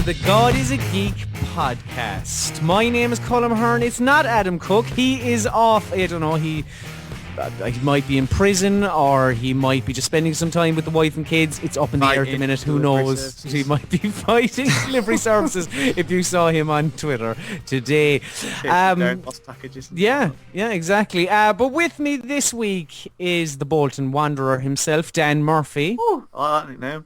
to the God is a Geek podcast. My name is Colm Hearn. It's not Adam Cook. He is off. I don't know. He might be in prison, or he might be just spending some time with the wife and kids. It's up in the air at the minute. Who knows? Services. He might be fighting delivery services. If you saw him on Twitter today. Yeah, exactly. But with me this week is the Bolton Wanderer himself, Dan Murphy. Oh, I like nickname.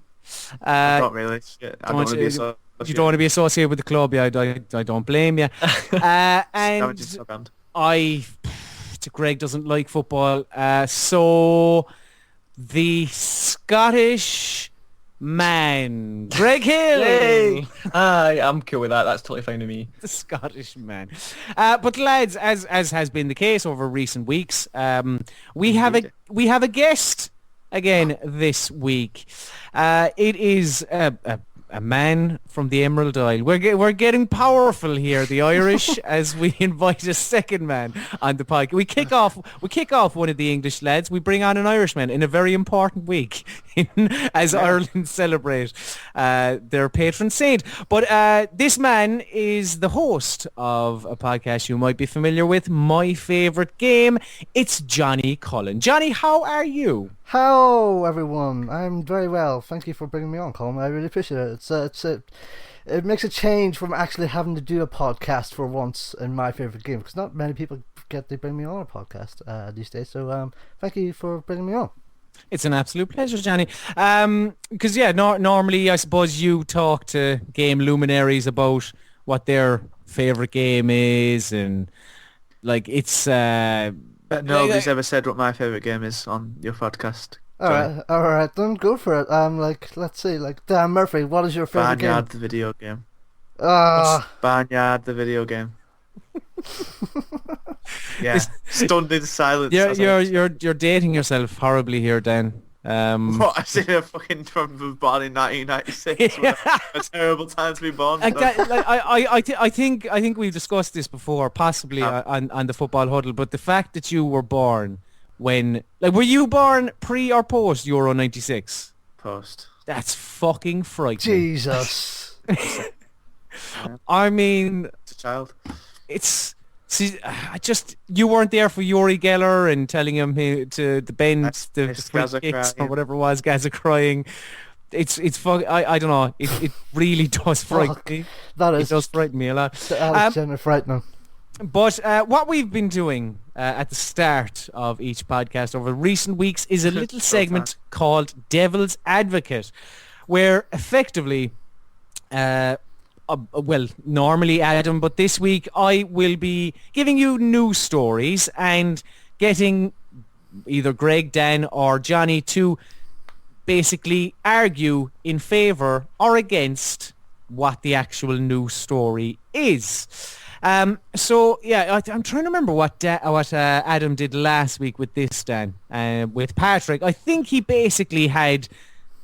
Not really. Shit. I don't want to be associated. You don't want to be associated with the club, yeah. I don't blame you. And Greg doesn't like football, so the Scottish man, Greg Hill. Hey. I'm cool with that. That's totally fine with me. The Scottish man. But lads, as has been the case over recent weeks, we have a guest again this week. It is a man from the Emerald Isle. We're getting powerful here, the Irish, as we invite a second man on the podcast. We kick off one of the English lads. We bring on an Irishman in a very important week as Ireland celebrate their patron saint. But this man is the host of a podcast you might be familiar with, My Favourite Game. It's Johnny Cullen. Johnny, how are you? Hello everyone, I'm very well. Thank you for bringing me on, Colm. I really appreciate it. It makes a change from actually having to do a podcast for once in My Favourite Game, because not many people get to bring me on a podcast these days. So thank you for bringing me on. It's an absolute pleasure, Johnny. Because normally I suppose you talk to game luminaries about what their favourite game is, and like it's. But nobody's ever said what my favourite game is on your podcast. Alright, then go for it. Let's see, Dan Murphy, what is your favourite game? Barnyard, the video game. Barnyard, the video game. Yeah, stunned in silence. You're dating yourself horribly here, Dan. What? I've seen a fucking born in 1996. A terrible time to be born. I think we've discussed this before, possibly on the Football Huddle. But the fact that you were born when, were you born pre or post Euro '96? Post. That's fucking frightening. Jesus. I mean, it's a child. See, you weren't there for Yuri Geller and telling him to bend the free kicks or whatever it was. Gaza crying. It's I don't know. It really does frighten me. It does frighten me a lot. That is frightening. But what we've been doing at the start of each podcast over recent weeks is a little segment called Devil's Advocate, where effectively. Normally Adam, but this week I will be giving you news stories and getting either Greg, Dan or Johnny to basically argue in favour or against what the actual news story is. I'm trying to remember what Adam did last week with this, Dan, with Patrick. I think he basically had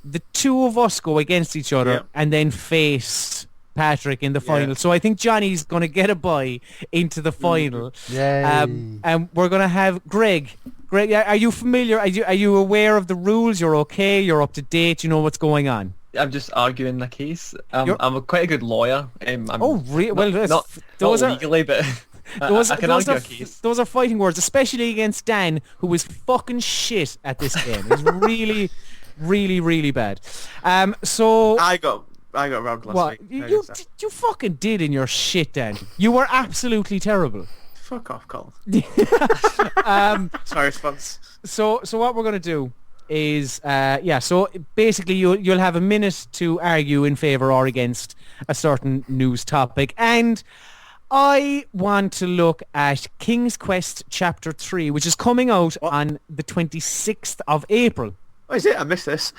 the two of us go against each other and then face Patrick in the final. So I think Johnny's going to get a bye into the final. And we're going to have Greg. Greg, are you familiar? Are you aware of the rules? You're okay? You're up to date? You know what's going on? I'm just arguing the case. I'm quite a good lawyer. Really? Not legally, but I can argue a case. Those are fighting words, especially against Dan, who is fucking shit at this game. He's really, really, really bad. I got robbed last week. You fucking did in your shit, Dan. You were absolutely terrible. Fuck off, Colin. Sorry, response. So what we're going to do is, so basically you'll have a minute to argue in favour or against a certain news topic. And I want to look at King's Quest Chapter 3, which is coming out on the 26th of April. Oh, is it? I missed this.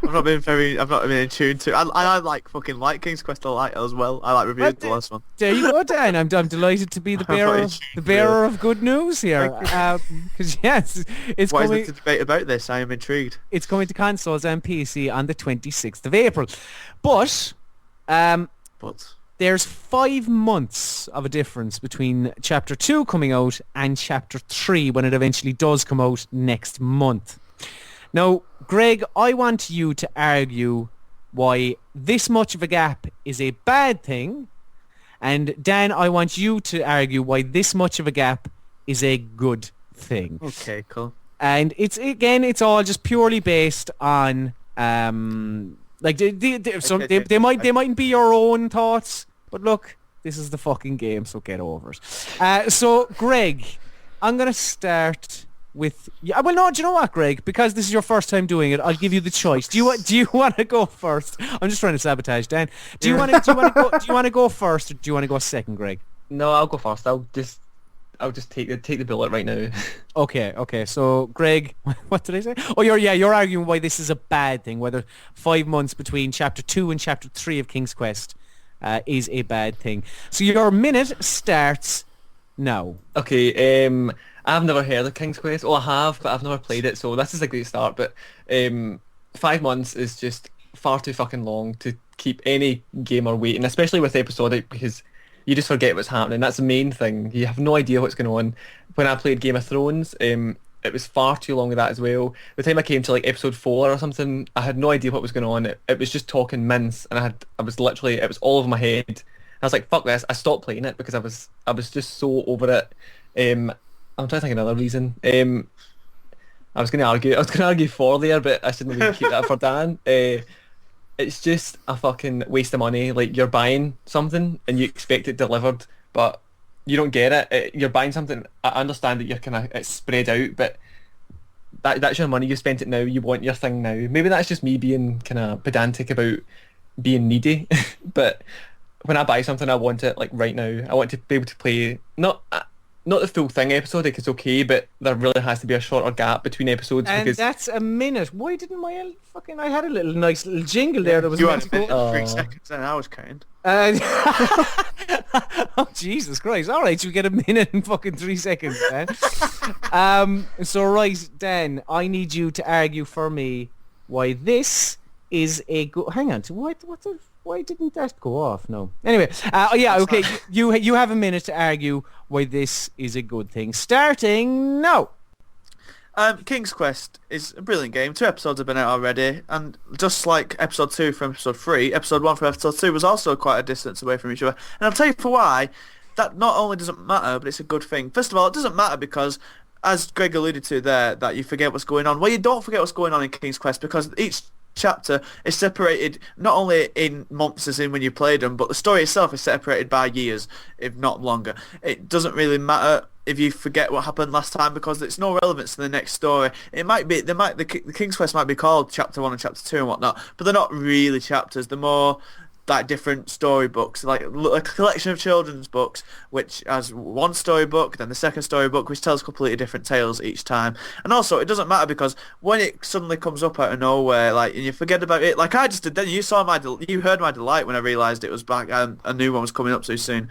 I've not been in tune to. I like King's Quest a lot as well. I like reviewing the last one. There you go, Dan. I'm delighted to be the bearer of good news here. Because it's what coming. Is the debate about this? I am intrigued. It's coming to consoles and PC on the 26th of April, but there's 5 months of a difference between Chapter 2 coming out and Chapter 3 when it eventually does come out next month. Now, Greg, I want you to argue why this much of a gap is a bad thing. And Dan, I want you to argue why this much of a gap is a good thing. Okay, cool. And it's all just purely based on like they mightn't be your own thoughts, but look, this is the fucking game, so get over it. So Greg, I'm gonna start with well, no, do you know what, Greg? Because this is your first time doing it, I'll give you the choice. Do you want to go first? I'm just trying to sabotage Dan. Do you want to go first, or do you want to go second, Greg? No, I'll go first. I'll just take the bullet right now. Okay. So, Greg, what did I say? Oh, you're arguing why this is a bad thing. Whether 5 months between Chapter 2 and Chapter 3 of King's Quest is a bad thing. So your minute starts now. Okay. I've never heard of King's Quest. Oh, I have, but I've never played it. So this is a great start. But 5 months is just far too fucking long to keep any gamer waiting, especially with episodic, because you just forget what's happening. That's the main thing. You have no idea what's going on. When I played Game of Thrones, it was far too long of that as well. By the time I came to like episode 4 or something, I had no idea what was going on. It was just talking mince, and it was all over my head. I was like, fuck this. I stopped playing it because I was just so over it. I'm trying to think of another reason. I was going to argue 4 there, but I shouldn't really keep that for Dan. It's just a fucking waste of money. Like, you're buying something and you expect it delivered, but you don't get it. You're buying something. I understand that it's spread out, but that's your money. You spent it now. You want your thing now. Maybe that's just me being kind of pedantic about being needy. But when I buy something, I want it like right now. I want to be able to play not the full thing episodic is okay, but there really has to be a shorter gap between episodes. And because that's a minute. Why didn't my fucking... I had a nice little jingle there that was meant to go... 3 seconds and I was counting. Oh, Jesus Christ. All right, you get a minute and fucking 3 seconds, Dan. So, right, Dan, I need you to argue for me why this is a good... Hang on, why didn't that go off? No. Anyway, okay, you have a minute to argue why this is a good thing. Starting now. King's Quest is a brilliant game. 2 episodes have been out already, and just like episode 2 from episode 3, episode 1 from episode 2 was also quite a distance away from each other. And I'll tell you for why. That not only doesn't matter, but it's a good thing. First of all, it doesn't matter because, as Greg alluded to there, that you forget what's going on. Well, you don't forget what's going on in King's Quest because each chapter is separated not only in months as in when you played them, but the story itself is separated by years, if not longer. It doesn't really matter if you forget what happened last time because it's no relevance to the next story. It might be the King's Quest might be called Chapter 1 and Chapter 2 and whatnot, but they're not really chapters. They're more like different storybooks, like a collection of children's books, which has one storybook, then the second storybook, which tells completely different tales each time. And also, it doesn't matter because when it suddenly comes up out of nowhere, like, and you forget about it, like I just did. Then you heard my delight when I realised it was back, a new one was coming up so soon.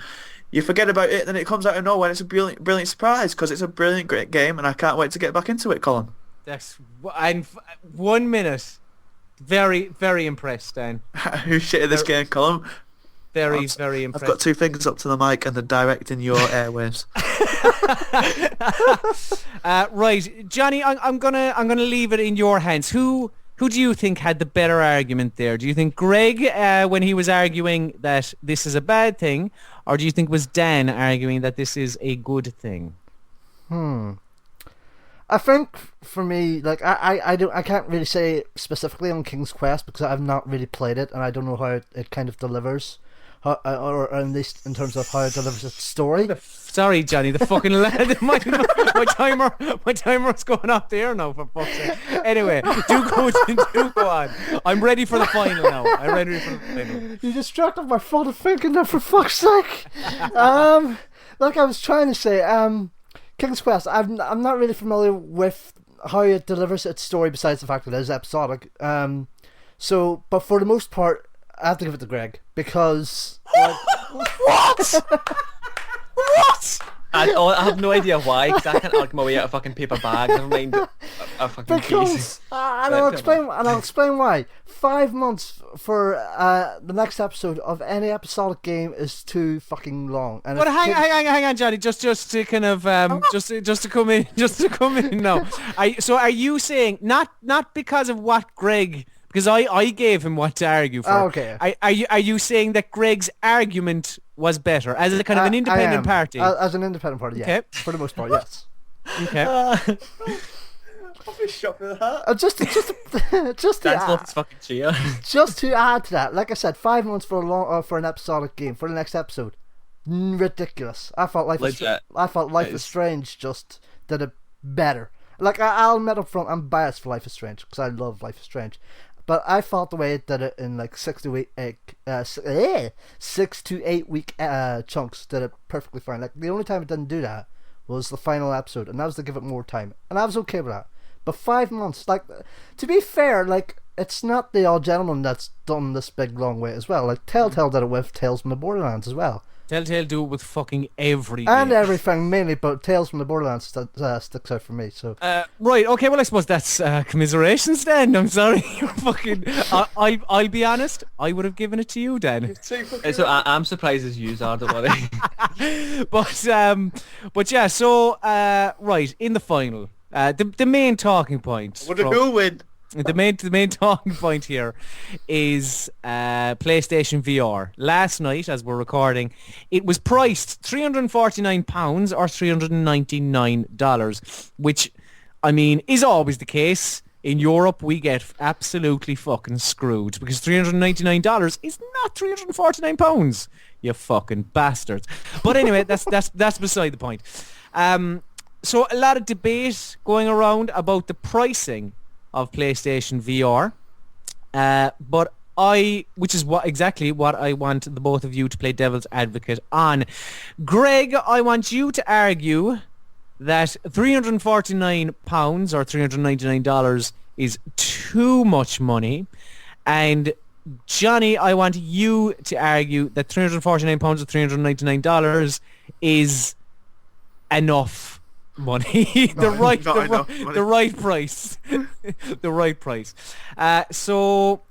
You forget about it, then it comes out of nowhere, and it's a brilliant surprise because it's a brilliant, great game, and I can't wait to get back into it, Colin. And 1 minute. Very, very impressed, Dan. Who's shit at this game, Colm? Very impressed. I've got 2 fingers up to the mic and they're directing your airwaves. Right, Johnny, I'm gonna leave it in your hands. Who do you think had the better argument there? Do you think Greg, when he was arguing that this is a bad thing, or do you think it was Dan arguing that this is a good thing? I think for me, like I can't really say specifically on King's Quest because I've not really played it and I don't know how it kind of delivers, or at least in terms of how it delivers its story. Sorry, Johnny, the fucking my timer's going off there now for fuck's sake. Anyway, do go on. I'm ready for the final now. I'm ready for the final. You distracted my thought of thinking there for fuck's sake. Like I was trying to say, King's Quest, I'm not really familiar with how it delivers its story besides the fact that it is episodic. But for the most part, I have to give it to Greg because... What? What? I have no idea why, because I can't argue my way out of a fucking paper bag. Never mind a fucking case. And I'll explain why. 5 months for the next episode of any episodic game is too fucking long. And but hang on, Johnny. Just to kind of just to come in now. So are you saying not because of what Greg because I gave him what to argue for. Oh, okay. Are you saying that Greg's argument was better as a kind of an I independent am. party? As an independent party, yeah. Okay. For the most part, yes. Okay. I'll be shocked with that. Just That's to off his fucking chair. just to add to that, like I said, 5 months for for an episodic game for the next episode, ridiculous. I thought Life Legit. is Strange just did it better. Like I'll admit up front, I'm biased for Life is Strange because I love Life is Strange, but I thought the way it did it in like 6 to 8 week chunks did it perfectly fine. Like the only time it didn't do that was the final episode, and that was to give it more time, and I was okay with that. But 5 months, like, to be fair, like, it's not the Odd Gentleman that's done this big long wait as well. Like Telltale did it with Tales from the Borderlands as well. Telltale do it with fucking every And game. everything mainly, but Tales from the Borderlands sticks out for me. So Right, okay, well I suppose that's commiserations then. I'm sorry. Fucking I'll be honest, I would have given it to you then. So I'm surprised as you are, don't worry. But yeah, so right, in the final, the main talking point. Who'll win? The main talking point here is PlayStation VR. Last night, as we're recording, it was priced £349 or $399, which, I mean, is always the case. In Europe, we get absolutely fucking screwed because $399 is not £349. You fucking bastards. But anyway, that's beside the point. So a lot of debate going around about the pricing of PlayStation VR, but which is exactly what I want the both of you to play devil's advocate on. Greg, I want you to argue that £349 or $399 is too much money, and Johnny, I want you to argue that £349 or $399 is enough money. the right price. The right price. So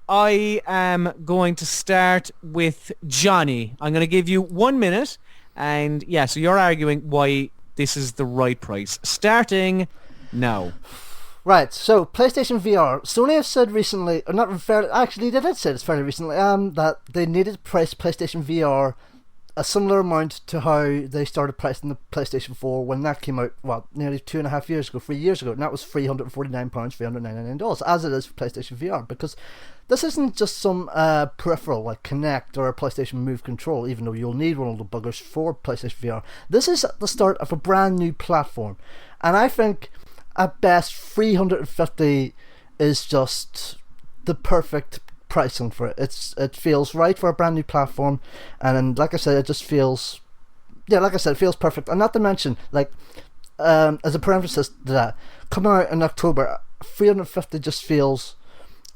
I am going to start with Johnny. I'm going to give you 1 minute, and yeah, so you're arguing why this is the right price. Starting now. right, so PlayStation VR. Sony have said recently, or not fairly, actually they did say this fairly recently, that they needed to price PlayStation VR a similar amount to how they started pricing the PlayStation 4 when that came out, nearly 2.5 years ago, 3 years ago, and that was £349, $399, as it is for PlayStation VR, because this isn't just some peripheral like Kinect or a PlayStation Move control, even though you'll need one of the buggers for PlayStation VR. This is the start of a brand new platform, and I think at best $350 is just the perfect pricing for it. It feels right for a brand new platform, and like I said, it just feels, it feels perfect. And not to mention, like, as a parenthesis to that, coming out in October, $350 just feels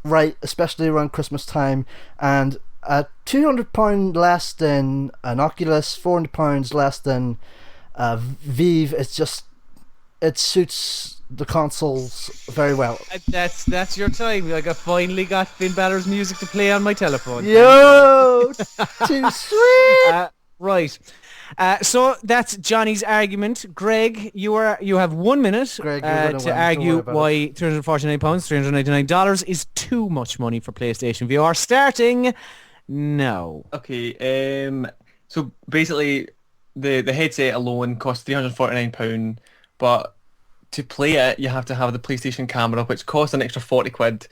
right, especially around Christmas time, and at £200 less than an Oculus, £400 less than Vive. It suits the consoles very well. That's your time. Like, I finally got Finn Balor's music to play on my telephone. Yo, too sweet. Right. So that's Johnny's argument. Greg, you have 1 minute Greg, you're gonna to win. argue Don't worry why £349, $399 is too much money for PlayStation VR. Starting now. Okay, so basically the headset alone costs £349, but to play it you have to have the PlayStation camera, which costs an extra 40 quid.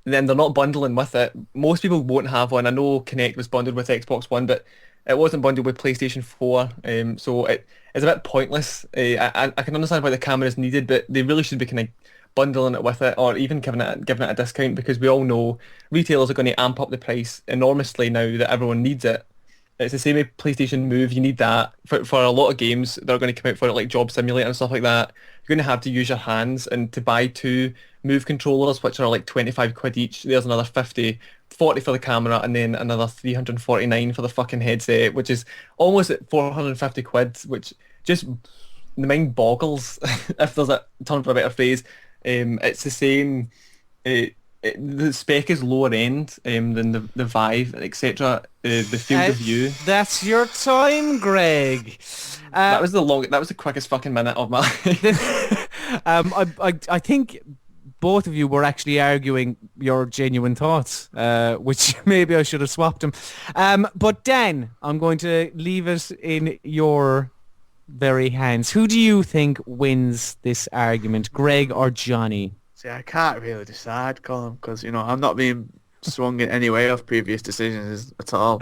Then they're not bundling with it. Most people won't have one. I know Kinect was bundled with Xbox One, but it wasn't bundled with PlayStation 4, so it's a bit pointless. I can understand why the camera is needed, but they really should be kind of bundling it with it, or even giving it a discount, because we all know retailers are going to amp up the price enormously now that everyone needs it. It's the same with PlayStation Move. You need that for a lot of games that are going to come out for it, like Job Simulator and stuff like that. You're going to have to use your hands, and to buy 2 Move controllers, which are like 25 quid each, there's another 50, 40 for the camera, and then another 349 for the fucking headset, which is almost at 450 quid, which just the mind boggles, if there's a term for a better phrase. It's the same. The spec is lower end than the Vive, etc. The field of view. That's your time, Greg. That was the quickest fucking minute of my life. I think both of you were actually arguing your genuine thoughts, which maybe I should have swapped them. But Dan, I'm going to leave it in your very hands. Who do you think wins this argument, Greg or Johnny? See, I can't really decide, Colm, because I'm not being swung in any way off previous decisions at all.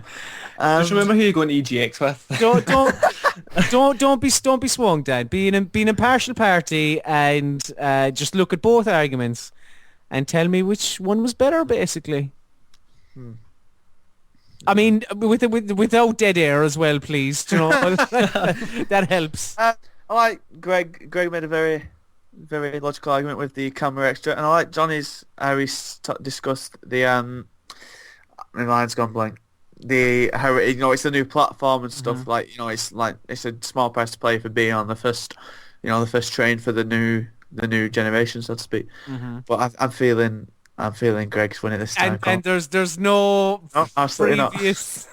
Just remember who you're going to EGX with. Don't be swung, Dan. Be an impartial party and just look at both arguments and tell me which one was better, basically. I mean, without dead air as well, please. That helps. I like Greg. Greg made a very, very logical argument with the camera extra, and I like Johnny's how he discussed the my mind's gone blank. How it's a new platform and stuff. It's a small price to play for being on the first train for the new generation, so to speak. Mm-hmm. But I'm feeling Greg's winning this time. And there's no absolutely previous.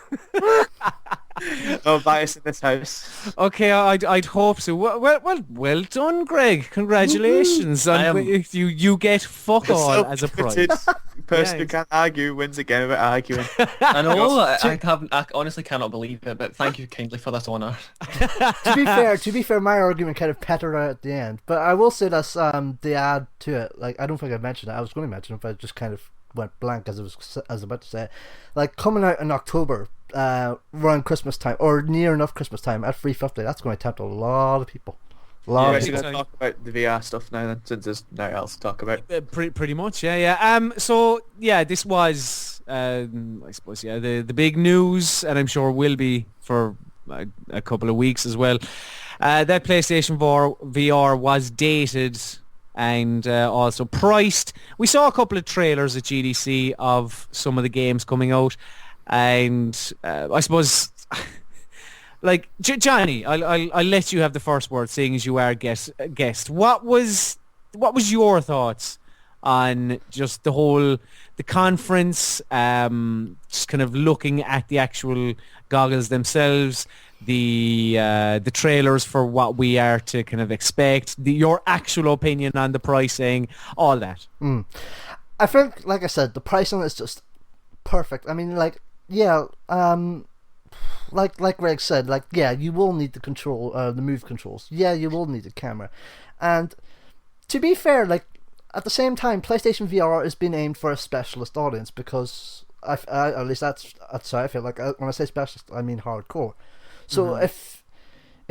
No bias in this house. Okay, I'd hope so. Well done, Greg. Congratulations. You get fuck all as a prize. Person who can't argue wins a game without arguing. I know. I honestly cannot believe it, but thank you kindly for this honour. To be fair, my argument kind of petered out at the end, but I will say this: the add to it. Like, I don't think I mentioned it. I was going to mention it, but I just kind of went blank as I was about to say it. Like, coming out in October, around Christmas time or near enough Christmas time at 350. That's going to tempt a lot of people. We're actually going to talk about the VR stuff now, then, since there's nothing else to talk about. Pretty much, yeah. So yeah, this was, I suppose, the big news, and I'm sure will be for a couple of weeks as well. That PlayStation VR was dated and also priced. We saw a couple of trailers at GDC of some of the games coming out, and I suppose. Like, Johnny, I'll let you have the first word, seeing as you are guest. What was your thoughts on just the conference, just kind of looking at the actual goggles themselves, the trailers for what we are to kind of expect, your actual opinion on the pricing, all that? I think, like I said, the pricing is just perfect. I mean, like, yeah, like Greg said, like, yeah, you will need the move controls. Yeah, you will need the camera. And to be fair, like, at the same time, PlayStation VR is being aimed for a specialist audience, because at least that's how I feel. Like, when I say specialist, I mean hardcore. So if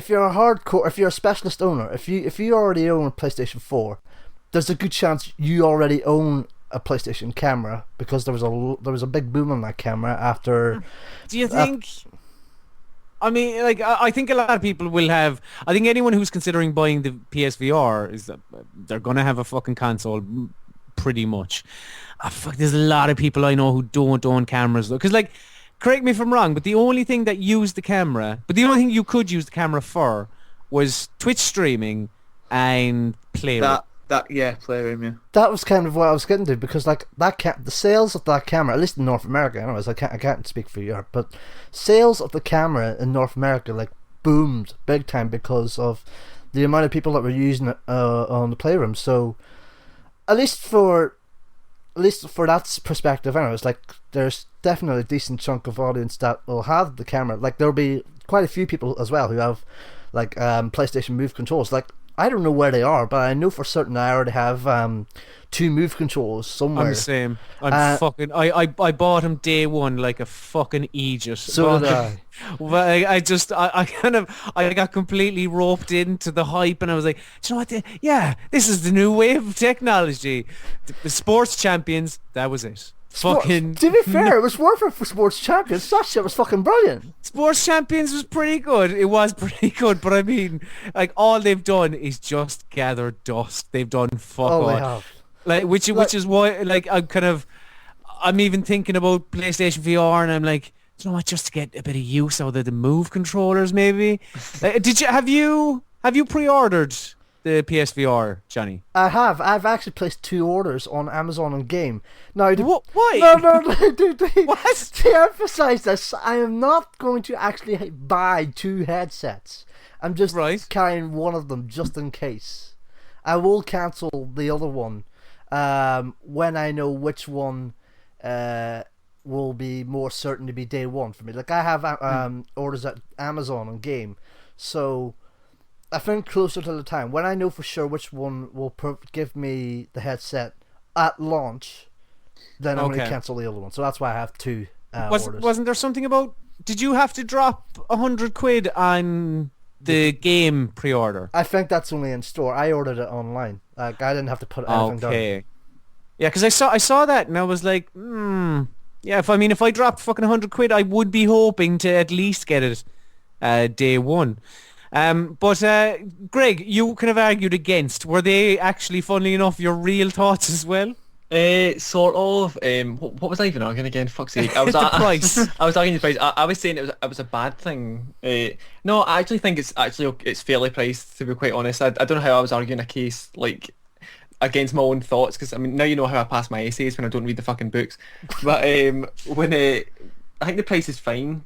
you're a specialist owner, if you already own a PlayStation 4, there's a good chance you already own a PlayStation camera, because there was a big boom on that camera after. Do you think? I mean, like, I think a lot of people will have. I think anyone who's considering buying the PSVR they're gonna have a fucking console, pretty much. There's a lot of people I know who don't own cameras though, because, like, correct me if I'm wrong, but the only thing that used the camera, the only thing you could use the camera for, was Twitch streaming and Playroom. Playroom, yeah. That was kind of what I was getting to, because, like, the sales of that camera, at least in North America, anyways, I can't speak for Europe, but sales of the camera in North America, like, boomed big time because of the amount of people that were using it on the Playroom. So at least for that perspective, anyways, like, there's definitely a decent chunk of audience that will have the camera. Like, there'll be quite a few people as well who have, like, PlayStation Move controls. Like, I don't know where they are, but I know for certain I already have 2 move controls somewhere. I'm the same. I bought him day one like a fucking Aegis. So did I. But I got completely roped into the hype, and I was like, do you know what? This is the new wave of technology. The sports champions, that was it. To be fair, it was worth it for Sports Champions. That shit was fucking brilliant. Sports Champions was pretty good. It was pretty good, but I mean, like, all they've done is just gather dust. They've done fuck all. They have. Like, which is why, like, I'm even thinking about PlayStation VR, and I'm like, you know what? Just to get a bit of use out of the Move controllers, maybe. Have you pre-ordered the PSVR, Johnny? I have. I've actually placed 2 orders on Amazon and Game. Now, why? No, dude. What? To emphasize this, I am not going to actually buy 2 headsets. I'm just carrying one of them just in case. I will cancel the other one when I know which one will be more certain to be day one for me. Like I have orders at Amazon on Game, so I think closer to the time when I know for sure which one will give me the headset at launch, then I'm going to cancel the other one. So that's why I have two orders. Wasn't there something about? Did you have to drop £100 on the Game pre-order? I think that's only in store. I ordered it online. Like I didn't have to put anything down. Yeah, because I saw that and I was like, yeah. If I dropped fucking £100, I would be hoping to at least get it day one. But Greg, you kind of argued against. Were they actually, funnily enough, your real thoughts as well? Sort of. What was I even arguing again? Fuck's sake! I was the price. I was arguing the price. I was saying it was a bad thing. No, I actually think it's fairly priced. To be quite honest, I don't know how I was arguing a case like against my own thoughts, because I mean now you know how I pass my essays when I don't read the fucking books. But when I think the price is fine.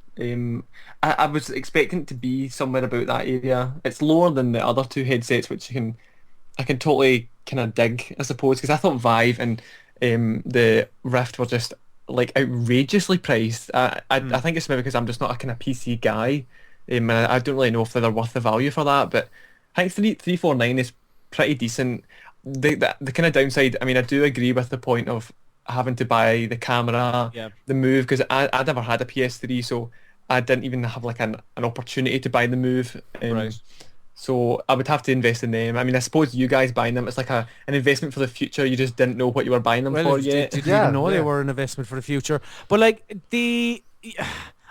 I was expecting it to be somewhere about that area. It's lower than the other two headsets, which I can totally kind of dig, I suppose, because I thought Vive and the Rift were just like outrageously priced. I think it's maybe because I'm just not a kind of PC guy, and I don't really know if they're worth the value for that. But I think 349 is pretty decent. The kind of downside, I mean, I do agree with the point of having to buy the camera, the Move, because I never had a PS3, so I didn't even have like an opportunity to buy the Move. Right. So I would have to invest in them. I mean, I suppose you guys buying them, it's like an investment for the future. You just didn't know what you were buying them for yet. Didn't even know they were an investment for the future. But like I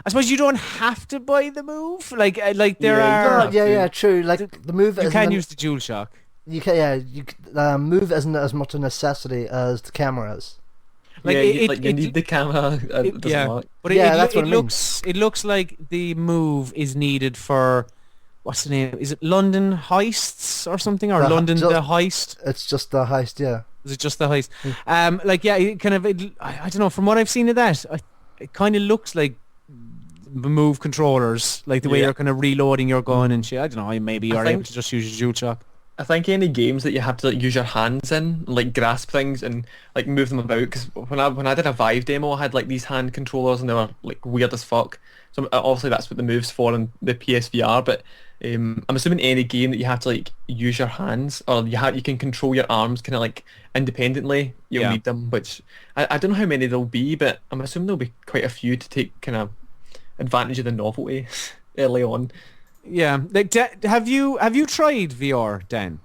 suppose you don't have to buy the Move. Like there are. True. Like the Move. You can use the DualShock. You can. Move isn't as much a necessity as the camera is. Like you need the camera. It doesn't work. But it looks like the Move is needed for. What's the name? Is it London Heists or something? Or the Heist? It's just the Heist, yeah. Is it just the Heist? I don't know. From what I've seen of that, it kind of looks like Move controllers, like the way you're kind of reloading your gun and shit. I don't know. Maybe you're able to just use your DualShock. I think any games that you have to like use your hands in, like grasp things and like move them about, because when I did a Vive demo, I had like these hand controllers and they were like weird as fuck. So obviously that's what the Move's for in the PSVR, but I'm assuming any game that you have to like use your hands or you can control your arms kind of like independently, you'll need them, which I don't know how many there'll be, but I'm assuming there'll be quite a few to take kind of advantage of the novelty early on. Yeah, like have you tried VR, Dan?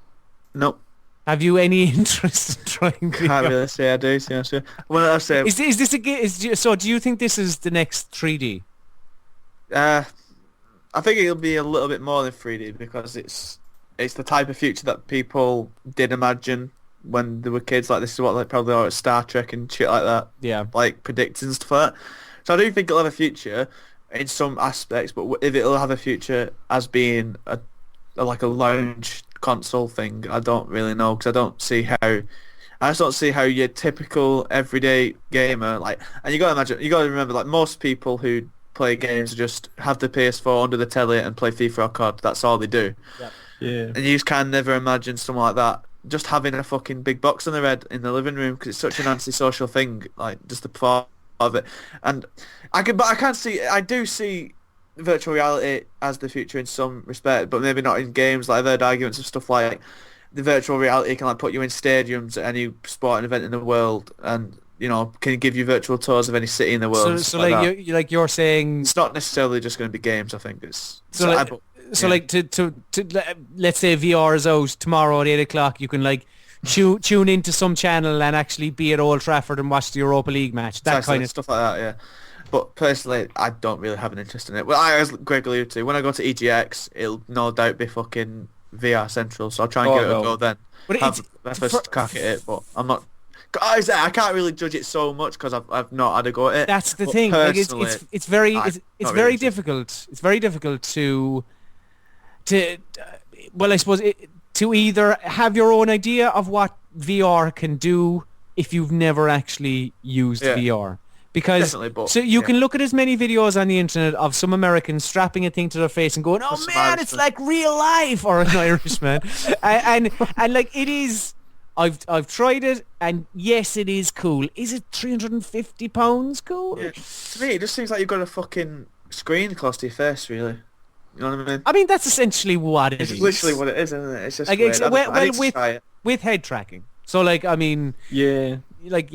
Nope. Have you any interest in trying VR? Can't really say I do. Yeah, sure. Well, I say is this a game? So do you think this is the next 3D? I think it'll be a little bit more than 3D because it's the type of future that people did imagine when they were kids. Like this is what they probably are at Star Trek and shit like that. Yeah. Like predicting stuff like that. So I do think it'll have a future in some aspects, but if it'll have a future as being a lounge console thing, I don't really know, because I just don't see how your typical everyday gamer, like, and you got to remember, like, most people who play games just have the PS4 under the telly and play FIFA or COD. That's all they do. Yep. Yeah. And you just can never imagine someone like that just having a fucking big box on their head in the living room, because it's such an antisocial thing, like, just the thought of it. And I do see virtual reality as the future in some respect, but maybe not in games. Like, I've heard arguments of stuff like the virtual reality can like put you in stadiums at any sporting event in the world, and can give you virtual tours of any city in the world. So like you're saying, it's not necessarily just going to be games. I think it's to let's say VR is out tomorrow at 8:00, you can like tune into some channel and actually be at Old Trafford and watch the Europa League match. That kind of stuff like that, yeah. But personally, I don't really have an interest in it. Well, as Greg alluded to, when I go to EGX, it'll no doubt be fucking VR Central, so I'll try and give it a go then. But have my first crack at it, but I'm not... I can't really judge it so much because I've not had a go at it. That's the thing. Like, it's very difficult. It's very difficult to well, I suppose to either have your own idea of what VR can do if you've never actually used VR. Because you can look at as many videos on the internet of some Americans strapping a thing to their face and going, "Oh man, it's like real life," or an Irishman, and like it is I've tried it, and yes, it is cool. Is it £350 cool? Yeah. To me, it just seems like you've got a fucking screen close to your face, really. You know what I mean? I mean, that's essentially what it It's is. literally what it is, isn't it? It's just Like, weird. I need to with try it. with head tracking. So like, I mean, Yeah. like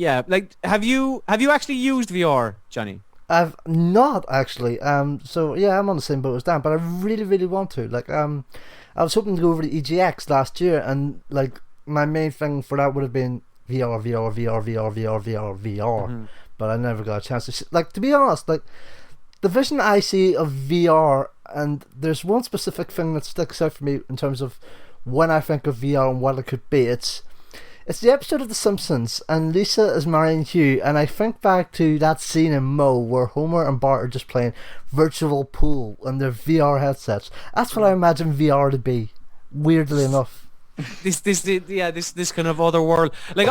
have you actually used VR, Johnny? I've not actually. So yeah, I'm on the same boat as Dan, but I really, really want to. Like, I was hoping to go over to EGX last year, and like my main thing for that would have been VR, VR, VR, VR, VR, VR, VR. But I never got a chance to. Like, to be honest, like the vision I see of VR, and there's one specific thing that sticks out for me in terms of when I think of VR and what it could be. It's the episode of The Simpsons, and Lisa is marrying Hugh, and I think back to that scene in Mo where Homer and Bart are just playing virtual pool on their VR headsets. That's what I imagine VR to be, weirdly enough. This kind of other world. Like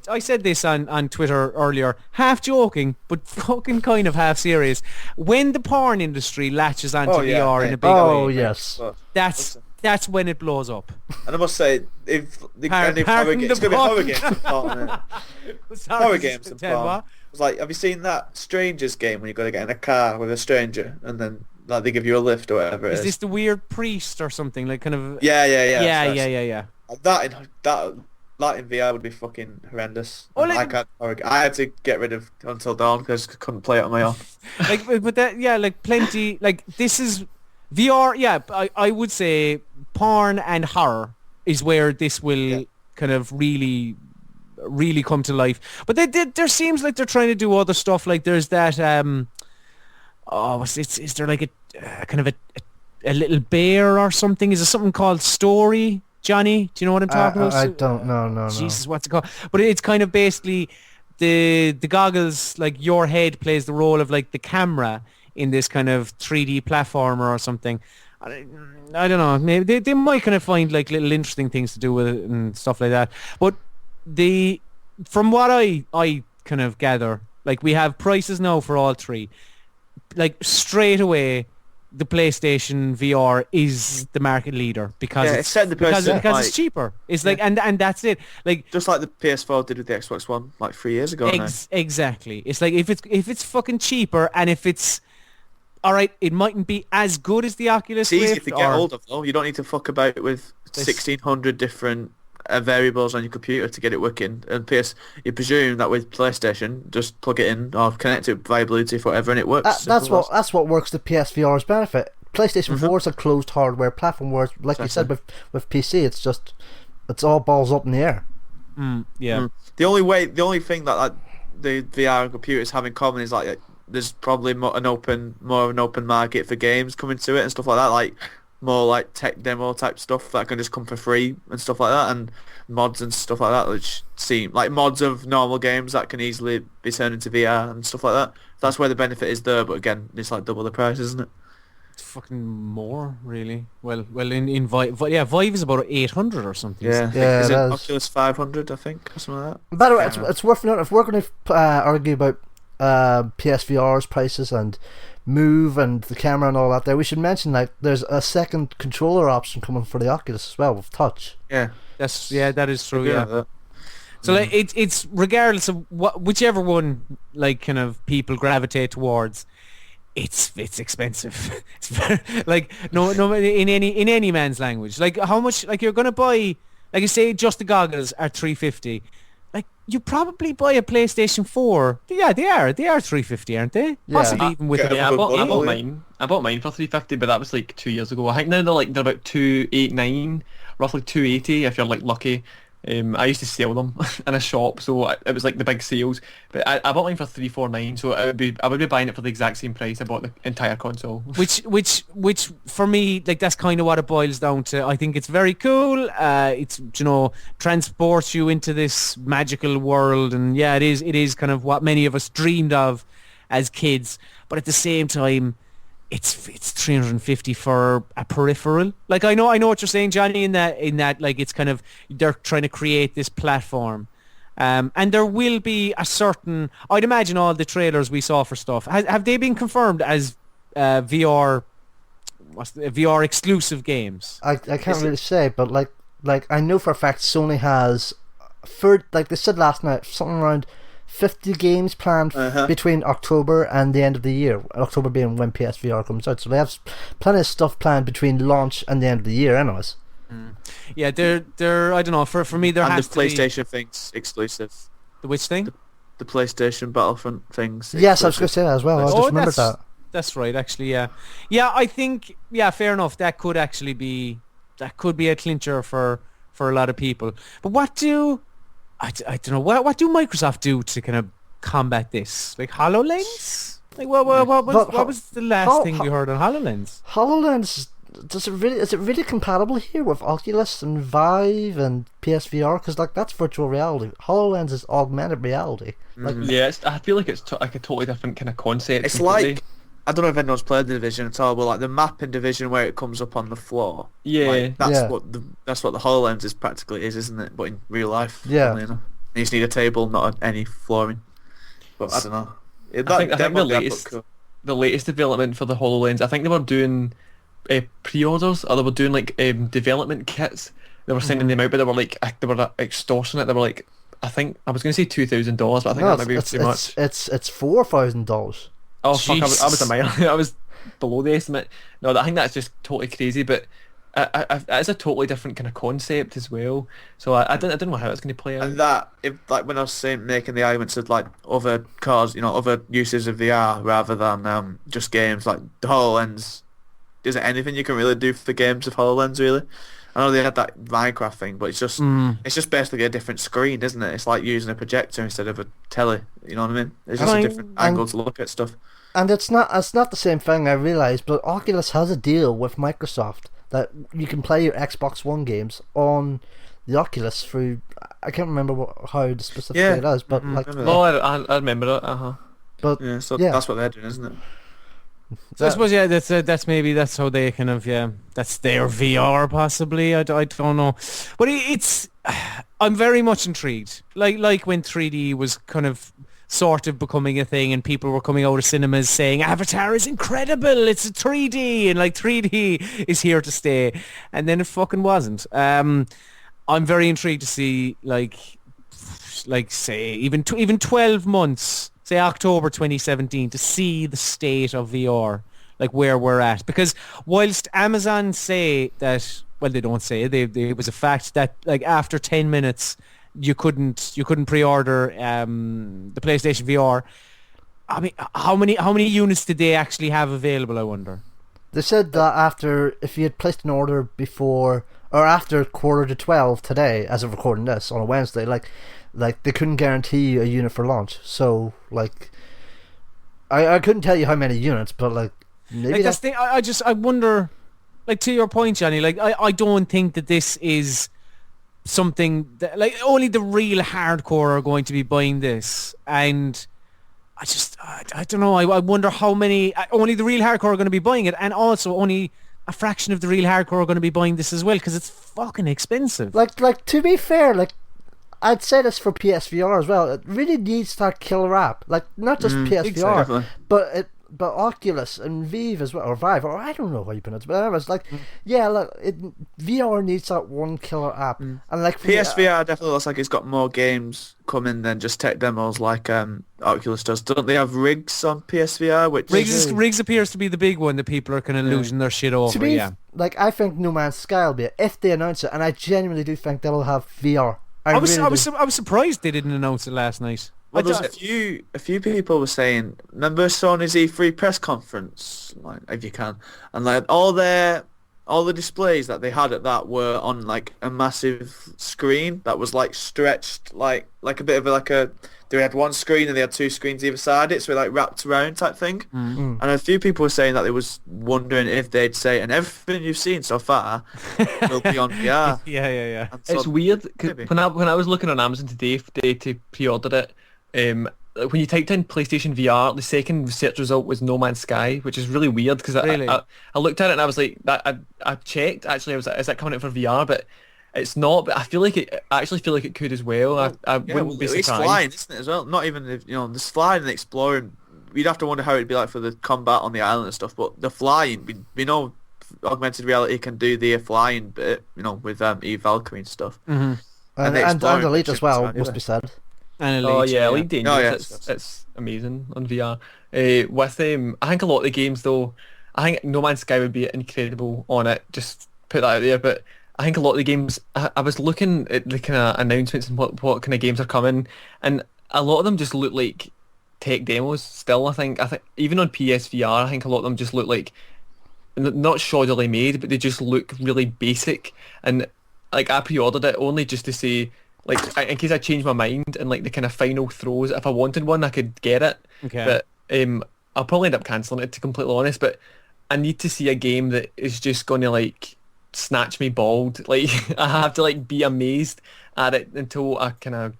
I said this on Twitter earlier, half joking, but fucking kind of half serious. When the porn industry latches onto VR in a big way, Yes. that's when it blows up. And I must say, if Pardon horror games, it's the going to be pun. horror games. Sorry, Horror games and Ted, porn. what? It's like, have you seen that Strangers game when you got to get in a car with a stranger and then like they give you a lift or whatever it is? Is this the weird priest or something? Like kind of. Yeah. Yeah. That in VR would be fucking horrendous. Oh, And like- I had to get rid of Until Dawn because I couldn't play it on my own. Like, but that, yeah, like plenty. Like this is VR. Yeah, I would say porn and horror is where this will kind of really come to life. But there seems like they're trying to do other stuff. Like there's that. Is there like a kind of a little bear or something? Is there something called Story? Johnny, do you know what I'm talking about? I don't know. No. Jesus, what's it called? But it's kind of basically the goggles, like your head plays the role of like the camera in this kind of 3D platformer or something. I don't know. Maybe they might kind of find like little interesting things to do with it and stuff like that. But from what I kind of gather, like we have prices now for all three. Like straight away, the PlayStation VR is the market leader because It's setting the because person, it's cheaper. It's like and that's it. Like just like the PS4 did with the Xbox One like 3 years ago now. exactly. It's like if it's fucking cheaper and if it's all right, it mightn't be as good as the Oculus It's easy Rift to get hold of though. You don't need to fuck about with 1,600 different variables on your computer to get it working. And you presume that with PlayStation, just plug it in or connect it via Bluetooth or whatever, and it works. That's what works to PSVR's benefit. PlayStation 4 is a closed hardware platform, where, like you said, with PC, it's all balls up in the air. The only thing that the VR and computers have in common is like there's probably more of an open market for games coming to it and stuff like that, like more like tech demo type stuff that can just come for free and stuff like that, and mods and stuff like that, which seem like mods of normal games that can easily be turned into VR and stuff like that. That's where the benefit is there, but again, it's like double the price, isn't it? It's fucking more, really. Well, in Vive, Vive is about 800 or something. Yeah, Yeah, is it it is. Oculus 500, I think, or something like that. By the way, it's worth noting, if we're going to argue about PSVR's prices and Move and the camera and all that there, we should mention that there's a second controller option coming for the Oculus as well with touch. Yeah, that is true. Yeah. Yeah. So like it's regardless of whichever one like kind of people gravitate towards, it's expensive. It's very, like no in any man's language. Like how much, like you're gonna buy, like you say, just the goggles are $350. Like you probably buy a PlayStation 4. Yeah, they are $350, aren't they? Yeah. Possibly even with Okay. a Yeah, I bought Bundle, mine. I bought mine for $350, but that was like 2 years ago. I think now they're about $289, roughly $280 if you're like lucky. I used to sell them in a shop, so it was like the big sales. But I bought mine for $349, so I would be buying it for the exact same price I bought the entire console. which for me, like that's kind of what it boils down to. I think it's very cool. It's transports you into this magical world, and yeah, it is kind of what many of us dreamed of as kids. But at the same time, it's $350 for a peripheral. Like I know what you're saying, Johnny, in that like it's kind of they're trying to create this platform. And there will be a certain, I'd imagine all the trailers we saw for stuff, have they been confirmed as VR exclusive games? I can't really say, but like I know for a fact Sony has for like they said last night, something around 50 games planned between October and the end of the year. October being when PSVR comes out, so they have plenty of stuff planned between launch and the end of the year, anyways. Yeah, they're I don't know. For me, there and has the to be PlayStation things exclusive. the which thing? The PlayStation Battlefront things. Yes, I was going to say that as well. I just remembered that. That's right, actually. Yeah. I think fair enough. That could actually be a clincher for a lot of people. But what do I don't know what do Microsoft do to kind of combat this? Like HoloLens? Like what was the last thing we heard on HoloLens? HoloLens, is it really compatible here with Oculus and Vive and PSVR? Because like that's virtual reality. HoloLens is augmented reality. Like, I feel like it's like a totally different kind of concept. It's completely. like, I don't know if anyone's played the Division at all, but like the map in Division where it comes up on the floor. Yeah, like, that's what the HoloLens is practically isn't it? But in real life, yeah. You just need a table, not any flooring. But I don't know. I think the latest development for the HoloLens, I think they were doing pre-orders, or they were doing like development kits. They were sending them out, but they were extortionate. They were like, I think I was going to say $2,000, but I think that might be too much. It's $4,000. Oh fuck! I was a mile. I was below the estimate. No, I think that's just totally crazy. But it's a totally different kind of concept as well. So I don't know how it's going to play out. And that, if like when I was saying, making the arguments of like other cars, other uses of VR rather than just games, like the HoloLens. Is there anything you can really do for games of HoloLens really? I know they had that Minecraft thing, but it's just basically a different screen, isn't it? It's like using a projector instead of a telly. You know what I mean? It's just a different angle to look at stuff. And it's not the same thing, I realise, but Oculus has a deal with Microsoft that you can play your Xbox One games on the Oculus through. I can't remember how specifically it is, but like. No, I remember it. But that's what they're doing, isn't it? So I suppose that's how they kind of that's their VR possibly. I don't know, but it's I'm very much intrigued. Like when 3D was kind of sort of becoming a thing, and people were coming out of cinemas saying Avatar is incredible. It's a 3D, and like 3D is here to stay, and then it fucking wasn't. I'm very intrigued to see like say even 12 months. Say October 2017 to see the state of VR, like where we're at. Because whilst Amazon say that, well, they don't say it was a fact that like after 10 minutes you couldn't pre-order the PlayStation VR. I mean, how many units did they actually have available? I wonder. They said that if you had placed an order before or after 11:45 today, as of recording this on a Wednesday, like they couldn't guarantee you a unit for launch. So like I couldn't tell you how many units, but like maybe like that's the thing. I wonder, like to your point, Johnny, like I don't think that this is something that like only the real hardcore are going to be buying this, and I don't know. I wonder how many only the real hardcore are going to be buying it, and also only a fraction of the real hardcore are going to be buying this as well, because it's fucking expensive. Like to be fair, like I'd say this for PSVR as well. It really needs that killer app, like not just PSVR, exactly. but Oculus and Vive as well, or Vive, or I don't know how you pronounce it, but anyways, like VR needs that one killer app, and like PSVR definitely looks like it's got more games coming than just tech demos like Oculus does. Don't they have rigs on PSVR? Which rigs appears to be the big one that people are kind of losing their shit over. To me, like I think No Man's Sky will be it, if they announce it, and I genuinely do think they'll have VR. I was surprised they didn't announce it last night. Well, there's a few people were saying, remember Sony's E3 press conference, like if you can, and like all the displays that they had at that were on like a massive screen that was like stretched like a bit of they had one screen and they had two screens either side it, so it like wrapped around type thing. And a few people were saying that they was wondering if they'd say, and everything you've seen so far will be on VR. Yeah. So it's weird because when I was looking on Amazon today to pre-order it, when you typed in PlayStation VR, the second search result was No Man's Sky, which is really weird because I looked at it and I was like, I checked actually. I was like, is that coming out for VR? But it's not. But I feel like it could as well. I wouldn't be surprised. It's flying, isn't it, as well? Not even if this flying and exploring. We'd have to wonder how it'd be like for the combat on the island and stuff. But the flying, we know augmented reality can do the flying bit, with Eve Valkyrie and stuff. Mm-hmm. And the exploring Elite as missions well, are must good. be said. And Oh Elite, yeah, Elite Dangerous. Oh, yeah. It's amazing on VR. With I think a lot of the games though, I think No Man's Sky would be incredible on it. Just put that out there. But I think a lot of the games, I was looking at the kind of announcements and what kind of games are coming, and a lot of them just look like tech demos. Still, I think even on PSVR, I think a lot of them just look like not shoddily made, but they just look really basic. And like I pre-ordered it only just to say, like, in case I change my mind and like the kind of final throws, if I wanted one, I could get it. Okay. But I'll probably end up cancelling it, to be completely honest. But I need to see a game that is just going to like snatch me bald. Like I have to like be amazed at it until I kind of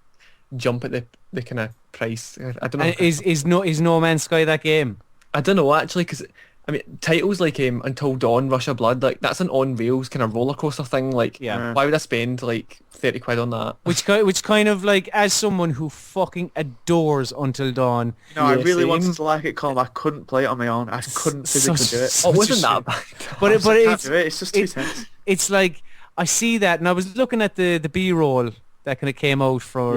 jump at the kind of price. I don't know. And is No Man's Sky that game? I don't know actually, because I mean titles like Until Dawn, Rush of Blood, like that's an on rails kind of roller coaster thing. Like, Yeah. why would I spend like 30 quid on that? Which kind of like, as someone who fucking adores Until Dawn. No, I Yeah, really same. wanted to like it, Colm. I couldn't play it on my own. I couldn't physically do it. Oh, it wasn't that bad. But I can't it's do it. It's just too tense. it's like, I see that, and I was looking at the B-roll that kind of came out for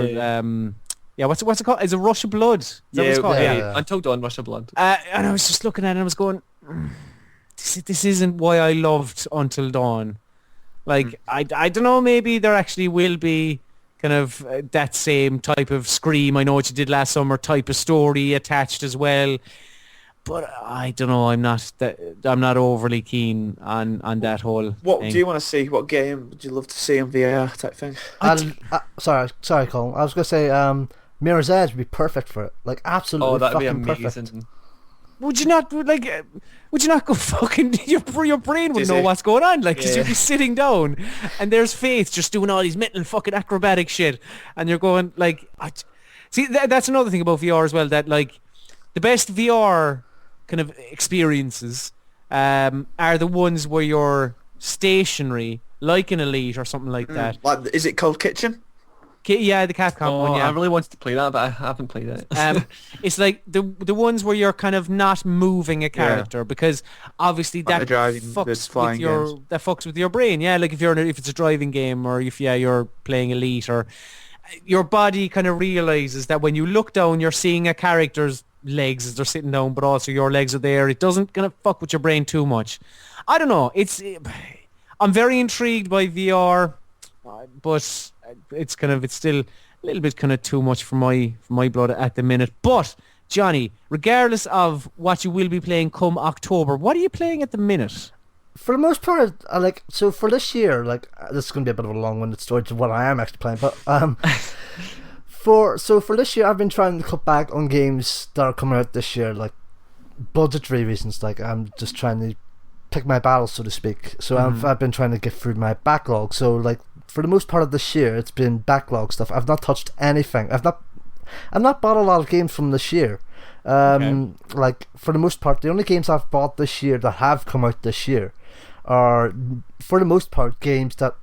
what's it called? Is it Rush of Blood? Is that what it's called? yeah. Until Dawn, Rush of Blood. And I was just looking at it and I was going, this isn't why I loved Until Dawn. Like, I don't know, maybe there actually will be kind of that same type of Scream, I know what you did last summer type of story attached as well. But I don't know, I'm not overly keen on that whole What thing. do you want to see? What game would you love to see in VR type thing? Sorry, Colin. I was gonna say, Mirror's Edge would be perfect for it. Like, absolutely Oh, that'd be fucking amazing. perfect. Would you not go fucking, your brain would know Dizzy. what's going on, like, because Yeah. you'd be sitting down and there's Faith just doing all these mental fucking acrobatic shit and you're going like, see, that's another thing about VR as well, that like the best VR kind of experiences are the ones where you're stationary, like an Elite or something like that. Like, is it called Kitchen? Yeah, the Capcom Oh, one, yeah. I really wanted to play that, but I haven't played it. It's like the ones where you're kind of not moving a character, because obviously Like the that driving, the flying games. that fucks with your brain. Yeah, like if it's a driving game, or if you're playing Elite, or your body kind of realizes that when you look down, you're seeing a character's legs as they're sitting down, but also your legs are there. It doesn't kind of fuck with your brain too much. I don't know. I'm very intrigued by VR, but it's still a little bit kind of too much for my blood at the minute. But Johnny, regardless of what you will be playing come October, what are you playing at the minute? For the most part, so for this year, like, this is going to be a bit of a long-winded story to what I am actually playing, but for this year, I've been trying to cut back on games that are coming out this year, like budgetary reasons. Like, I'm just trying to pick my battles, so to speak. So I've been trying to get through my backlog. So like, for the most part of this year, it's been backlog stuff. I've not touched anything. I've not bought a lot of games from this year. Like, for the most part, the only games I've bought this year that have come out this year are, for the most part, games that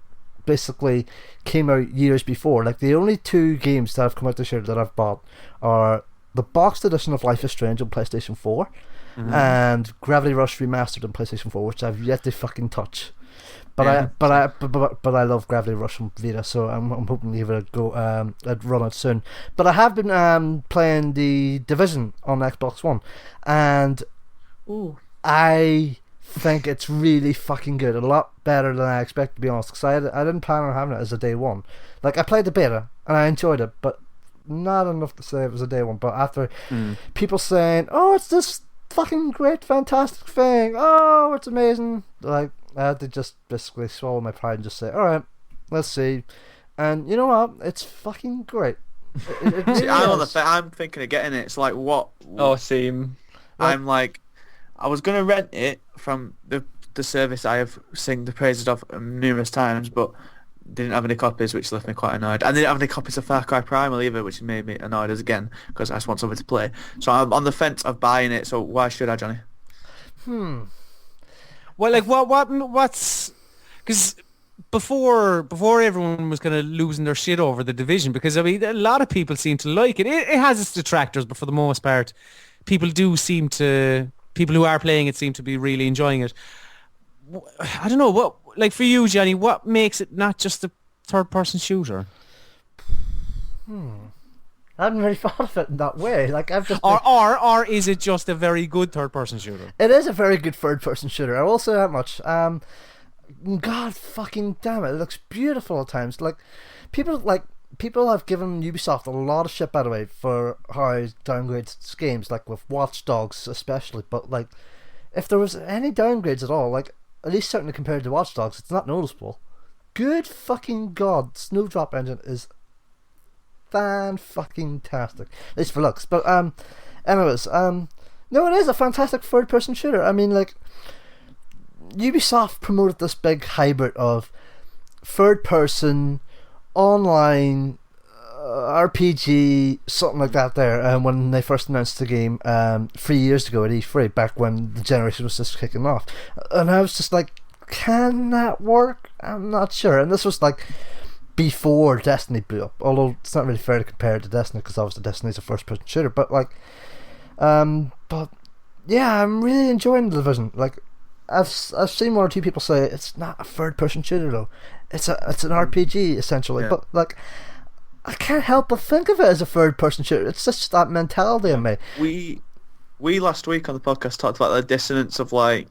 basically came out years before. Like, the only two games that have come out this year that I've bought are the boxed edition of Life is Strange on PlayStation 4 and Gravity Rush Remastered on PlayStation 4, which I've yet to fucking touch. But I love Gravity Rush from Vita, so I'm hoping to give it a go, run out soon. But I have been playing the Division on Xbox One, and I think it's really fucking good. A lot better than I expected, to be honest, because I didn't plan on having it as a day one. Like, I played the beta and I enjoyed it, but not enough to say it was a day one. But after people saying, "Oh, it's this fucking great, fantastic thing. Oh, it's amazing," like, I had to just basically swallow my pride and just say, alright, let's see. And you know what? It's fucking great. It really I'm thinking of getting it. It's like, what? Oh, same. I'm like, I was going to rent it from the service I have sung the praises of numerous times, but didn't have any copies, which left me quite annoyed. And they didn't have any copies of Far Cry Primal either, which made me annoyed as again, because I just want something to play. So I'm on the fence of buying it, so why should I, Johnny? Well, like, what's... Because before everyone was kind of losing their shit over the Division, because, I mean, a lot of people seem to like it. It has its detractors, but for the most part, people who are playing it seem to be really enjoying it. I don't know, what, like, for you, Johnny, what makes it not just a third-person shooter? I hadn't really thought of it in that way. Like I've just Or is it just a very good third-person shooter? It is a very good third-person shooter. I will say that much. God fucking damn it! It looks beautiful at times. Like people have given Ubisoft a lot of shit, by the way, for how it downgrades games, like with Watch Dogs especially. But like, if there was any downgrades at all, like at least certainly compared to Watch Dogs, it's not noticeable. Good fucking god, Snowdrop Engine is fan-fucking-tastic. At least for looks. But anyways, no, it is a fantastic third-person shooter. I mean, like, Ubisoft promoted this big hybrid of third-person, online, RPG, something like that there, when they first announced the game 3 years ago at E3, back when the generation was just kicking off. And I was just like, can that work? I'm not sure. And this was like before Destiny blew up, although it's not really fair to compare it to Destiny because obviously Destiny's a first-person shooter. But like, but yeah, I'm really enjoying the Division. Like, I've seen one or two people say it's not a third-person shooter though. It's an RPG essentially. But like, I can't help but think of it as a third-person shooter. It's just that mentality in me. We last week on the podcast talked about the dissonance of like,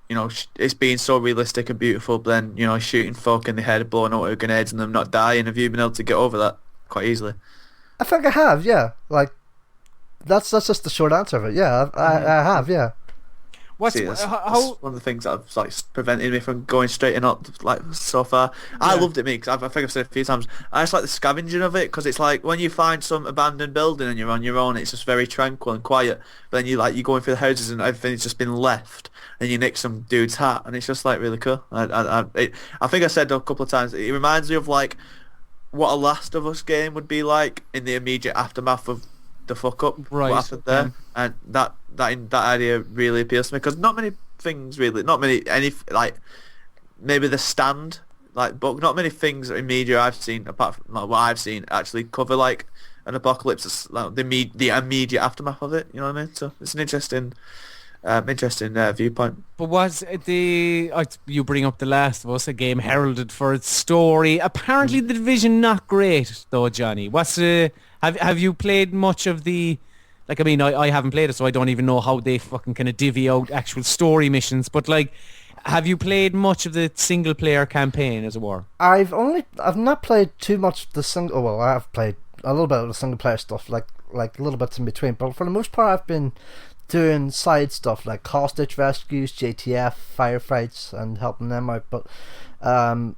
you know, it's being so realistic and beautiful, but then, you know, shooting folk in the head, blowing out with grenades and them not dying. Have you been able to get over that quite easily? I think I have, yeah. Like, that's just the short answer of it. Yeah, I have, yeah. That's one of the things that's like preventing me from going straight in up like so far. I loved it, me, because I think I've said it a few times. I just like the scavenging of it, because it's like when you find some abandoned building and you're on your own, it's just very tranquil and quiet. But then you're going through the houses and everything's just been left, and you nick some dude's hat, and it's just like really cool. I think I said a couple of times, it reminds me of like what a Last of Us game would be like in the immediate aftermath of the fuck up, what happened there, and that idea really appeals to me, because not many like maybe The Stand, like, but not many things in media I've seen, apart from like, what I've seen, actually cover like an apocalypse, like the immediate aftermath of it. You know what I mean? So it's an interesting viewpoint. But was you bring up The Last of Us, a game heralded for its story? Apparently the Division not great though, Johnny. Have you played much of the, like, I mean, I haven't played it, so I don't even know how they fucking kind of divvy out actual story missions, but like, have you played much of the single player campaign, as it were? I've not played too much the single, well, I have played a little bit of the single player stuff, like little bits in between, but for the most part I've been doing side stuff like hostage rescues, JTF, firefights, and helping them out, but I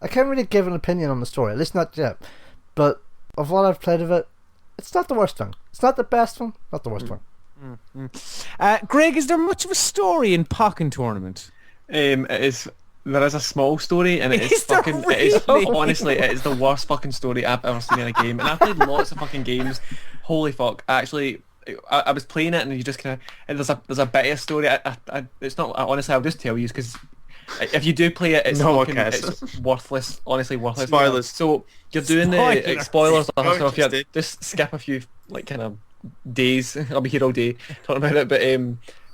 can't really give an opinion on the story, at least not yet. But of what I've played of it, it's not the worst thing. It's not the best one, not the worst one. Greg, is there much of a story in Pokken Tournament? There is a small story, and it is fucking. Really? It is honestly, it is the worst fucking story I've ever seen in a game. And I've played lots of fucking games. Holy fuck! Actually, I was playing it, and you just kind of. There's a better story. It's not. Honestly, I'll just tell you, because if you do play it, it's it's worthless. Honestly, worthless. Spoilers. So you're doing the spoilers. So if you just skip a few like kind of days, I'll be here all day talking about it. But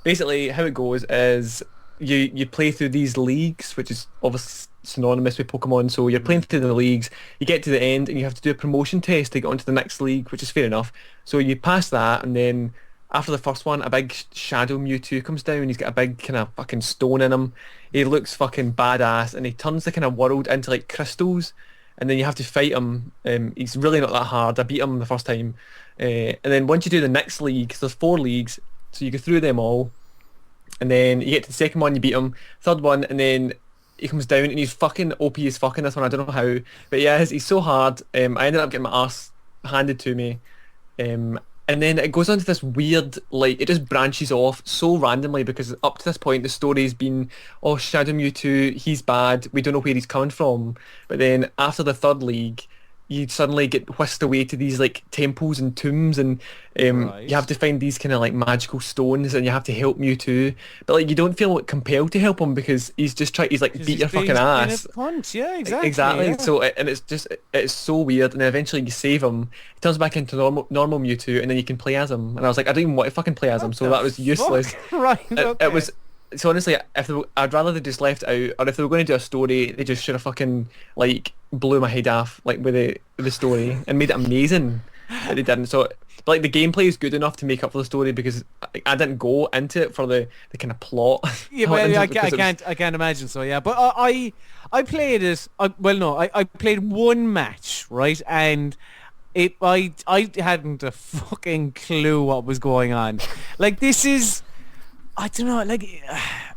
basically, how it goes is you play through these leagues, which is obviously synonymous with Pokemon. So you're playing through the leagues. You get to the end, and you have to do a promotion test to get onto the next league, which is fair enough. So you pass that, and then after the first one, a big Shadow Mewtwo comes down. He's got a big kind of fucking stone in him. He looks fucking badass, and he turns the kind of world into like crystals, and then you have to fight him. He's really not that hard. I beat him the first time, and then once you do the next league, there's 4 leagues, so you go through them all, and then you get to the second one, you beat him, third one, and then he comes down, and he's fucking OP as fuck in this one. I don't know how, but yeah, he's so hard. I ended up getting my ass handed to me. And then it goes on to this weird, like, it just branches off so randomly, because up to this point the story's been, oh, Shadow Mewtwo, he's bad, we don't know where he's coming from. But then after the third league, you suddenly get whisked away to these like temples and tombs, and you have to find these kind of like magical stones, and you have to help Mewtwo, but like you don't feel compelled to help him, because he's just he's like beat your fucking ass. Yeah, exactly. Yeah. So and it's so weird, and then eventually you save him, he turns back into normal Mewtwo, and then you can play as him. And I was like, I don't even want to fucking play as him, so that was useless. Right. Okay. It was So honestly, I'd rather they just left it out, or if they were going to do a story, they just should have fucking like blew my head off like with the story and made it amazing. But they didn't. So, but like the gameplay is good enough to make up for the story because I didn't go into it for the kind of plot. Yeah, well, I can't imagine so. Yeah, but I played it. I played one match, right, and I hadn't a fucking clue what was going on. Like this is. I don't know, like,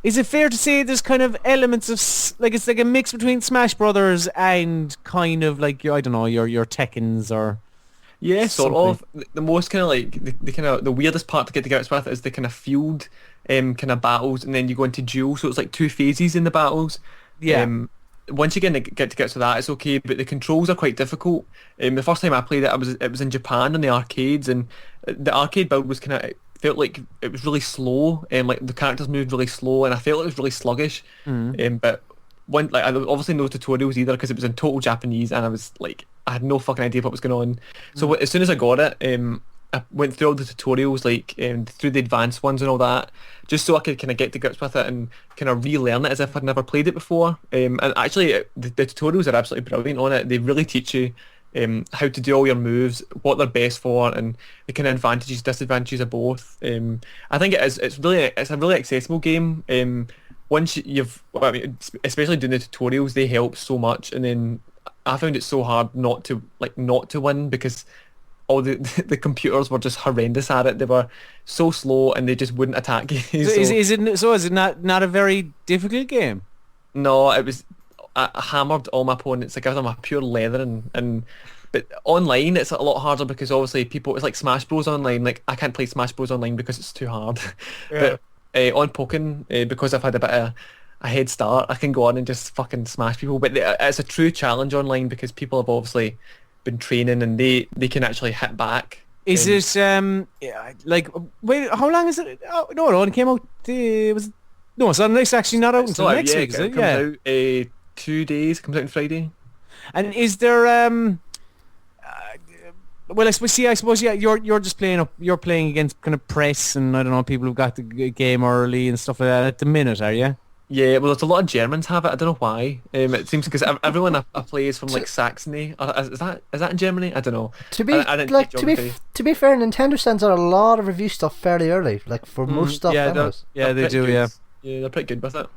is it fair to say there's kind of elements of, like, it's like a mix between Smash Brothers and kind of like, I don't know, your Tekkens or... Yeah, sort something. of. The most kind of like, the kind of, the weirdest part to get to grips with is the kind of field kind of battles, and then you go into duel, so it's like 2 phases in the battles. Yeah. Once you get to grips with that, it's okay, but the controls are quite difficult. The first time I played it, it was in Japan in the arcades, and the arcade build was kind of... felt like it was really slow, and like the characters moved really slow, and I felt it was really sluggish. But I obviously no tutorials either because it was in total Japanese, and I had no fucking idea what was going on. So as soon as I got it, I went through all the tutorials, like through the advanced ones and all that, just so I could kind of get to grips with it and kind of relearn it as if I'd never played it before. And actually, the tutorials are absolutely brilliant on it. They really teach you how to do all your moves, what they're best for, and the kind of advantages, disadvantages of both. I think it's a really accessible game. Once especially doing the tutorials, they help so much. And then I found it so hard not to win because all the computers were just horrendous at it. They were so slow and they just wouldn't attack you. So is it not a very difficult game? No, it was. I hammered all my opponents. I gave them a pure leather, but online it's a lot harder because obviously it's like Smash Bros online. Like I can't play Smash Bros online because it's too hard. Yeah. But on Pokken, because I've had a bit of a head start, I can go on and just fucking smash people. But it's a true challenge online because people have obviously been training and they can actually hit back. Is it like wait? How long is it? Oh, no, it came out. So it's actually not out until next week. Is it? It comes out 2 days. Comes out on Friday. And is there well, I suppose yeah, you're just you're playing against kind of press and I don't know people who've got the game early and stuff like that at the minute, are you? Yeah, well, there's a lot of Germans have it. I don't know why. It seems because everyone I play is from like Saxony. Is that in Germany? I don't know. To be I didn't like take to be geography. to be fair, Nintendo sends out a lot of review stuff fairly early, like for most stuff. Yeah, anyways. they They're do. pretty Yeah. good. Yeah, they're pretty good with it.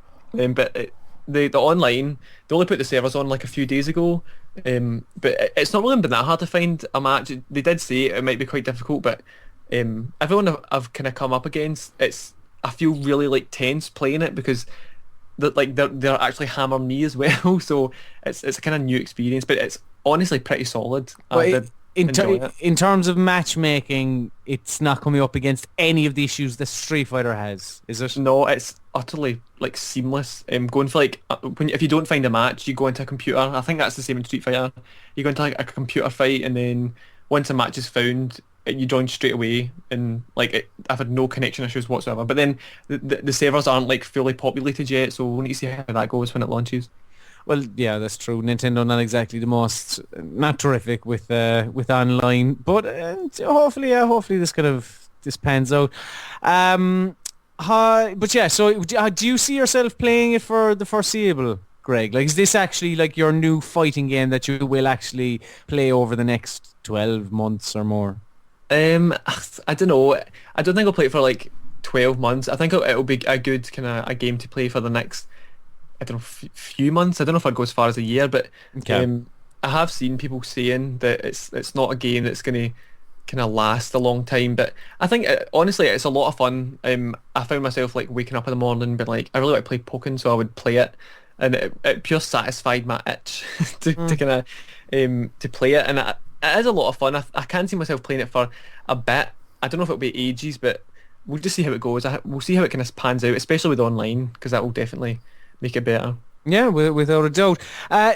But the online, they only put the servers on like a few days ago. But it's not really been that hard to find a match. They did say it might be quite difficult, but everyone I've kind of come up against, I feel really like tense playing it because they're actually hammering me as well. So it's a kind of new experience, but it's honestly pretty solid. In terms of matchmaking, it's not coming up against any of the issues that Street Fighter has, is it? No, it's utterly like seamless. Going for like if you don't find a match, you go into a computer. I think that's the same in Street Fighter. You go into like a computer fight, and then once a match is found, you join straight away. And I've had no connection issues whatsoever. But then the servers aren't like fully populated yet, so we'll need to see how that goes when it launches. Well, yeah, that's true. Nintendo not exactly the most not terrific with online, but hopefully this pans out. But yeah, so do you see yourself playing it for the foreseeable, Greg? Like, is this actually like your new fighting game that you will actually play over the next 12 months or more? I don't know. I don't think I'll play it for like 12 months. I think it'll be a good kind of a game to play for the next, I don't know, few months. I don't know if I'd go as far as a year, but Okay. I have seen people saying that it's not a game that's going to kind of last a long time. But I think honestly, it's a lot of fun. I found myself like waking up in the morning and being like, I really want to play Pokken, so I would play it, and it pure satisfied my itch to kind of to play it, and it is a lot of fun. I can see myself playing it for a bit. I don't know if it'll be ages, but we'll just see how it goes. We'll see how it kind of pans out, especially with online, because that will definitely make it better. Yeah, without a doubt.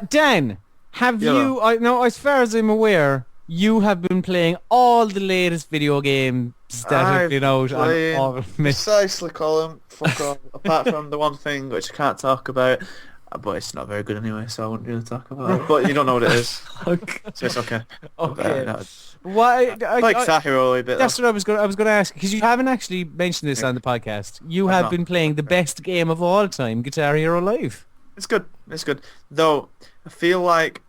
Dan, have you? Now, as far as I'm aware, you have been playing all the latest video games that have been out on all. Precisely, Colm. Fuck off. Apart from the one thing which I can't talk about, but it's not very good anyway, so I wouldn't really talk about it. But you don't know what it is, so it's okay. Okay. No, Why? I like Guitar Hero a bit. That's what I was going to ask, because you haven't actually mentioned this on the podcast. You I've have not. been playing the best game of all time, Guitar Hero Live. It's good. It's good. Though I feel like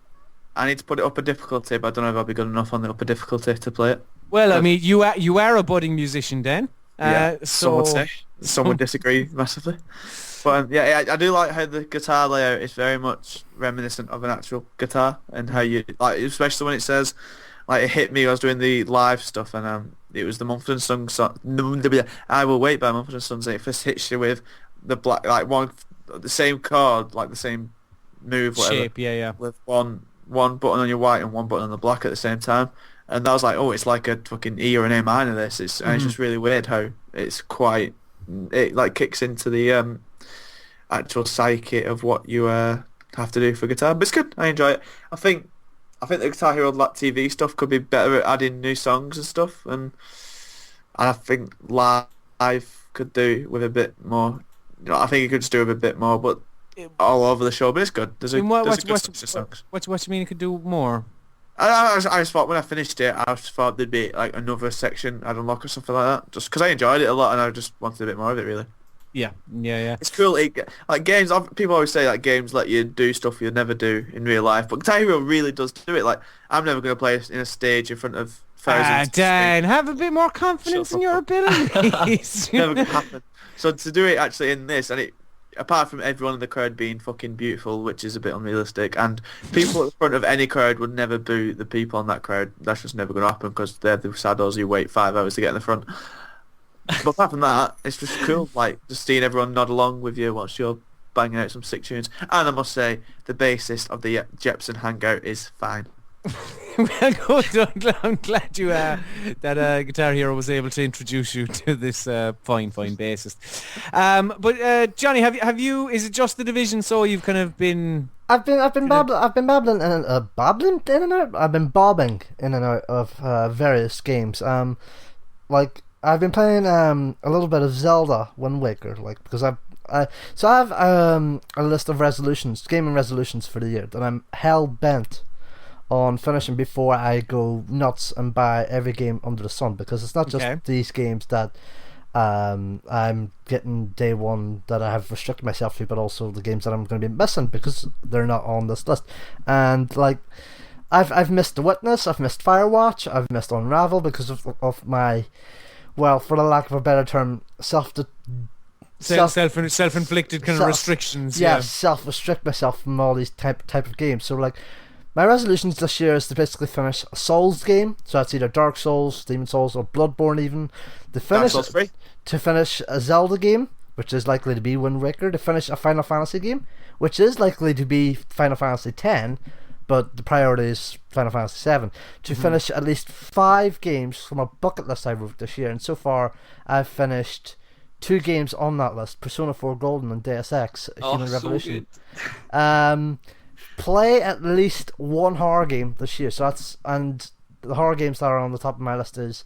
I need to put it up a difficulty, but I don't know if I'll be good enough on the upper difficulty to play it. Well, I mean, you are a budding musician, Dan. Yeah, so some would say. Some would disagree massively. But I do like how the guitar layout is very much reminiscent of an actual guitar, and how you like, especially when it says, like, it hit me. I was doing the live stuff, and it was the Mumford & Sons song. I Will Wait by Mumford & Sons, and it first hits you with the black, like the same chord, like the same move, whatever, shape, yeah. with one button on your white and one button on the black at the same time. And I was like, oh, it's like a fucking E or an A minor. And it's just really weird how it's quite, it like kicks into the actual psyche of what you have to do for guitar. But it's good. I enjoy it. I think the Guitar Hero TV stuff could be better at adding new songs and stuff, and I think live could do with a bit more. I think it could just do with a bit more, but all over the show. But it's good. There's a good songs. What do you mean it could do more? I just thought when I finished it, I just thought there'd be like another section I'd unlock or something like that. Just because I enjoyed it a lot, and I just wanted a bit more of it, really. Yeah. It's cool. Like games, people always say like games let you do stuff you'd never do in real life, but Guitar Hero really does do it. Like, I'm never going to play in a stage in front of thousands. Dan, have a bit more confidence in your abilities. Never going to happen. So to do it actually in this, and apart from everyone in the crowd being fucking beautiful, which is a bit unrealistic, and people at the front of any crowd would never boo the people in that crowd. That's just never going to happen because they're the saddos who wait 5 hours to get in the front. But apart from that, it's just cool, like just seeing everyone nod along with you whilst you're banging out some sick tunes. And I must say, the bassist of the Jepson Hangout is fine. Well, good. I'm glad you that Guitar Hero was able to introduce you to this fine bassist. But Johnny, have you? Is it just the Division? So you've kind of been. I've been bobbing in and out of various games. Like I've been playing a little bit of Zelda Wind Waker, like because I have a list of gaming resolutions for the year that I'm hell bent on finishing before I go nuts and buy every game under the sun, because it's not just these games that I'm getting day one that I have restricted myself to, but also the games that I'm going to be missing because they're not on this list. And like I've missed The Witness, I've missed Firewatch, I've missed Unravel because of my, well, for the lack of a better term, self-inflicted kind of restrictions. Yeah, self-restrict myself from all these type of games. So like, my resolutions this year is to basically finish a Souls game, so that's either Dark Souls, Demon Souls, or Bloodborne even. To finish a Zelda game, which is likely to be Wind Waker. To finish a Final Fantasy game, which is likely to be Final Fantasy X, but the priority is Final Fantasy VII. To finish at least 5 games from a bucket list I wrote this year, and so far I've finished 2 games on that list: Persona 4 Golden and Deus Ex: Human Revolution. Play at least 1 horror game this year. And the horror games that are on the top of my list is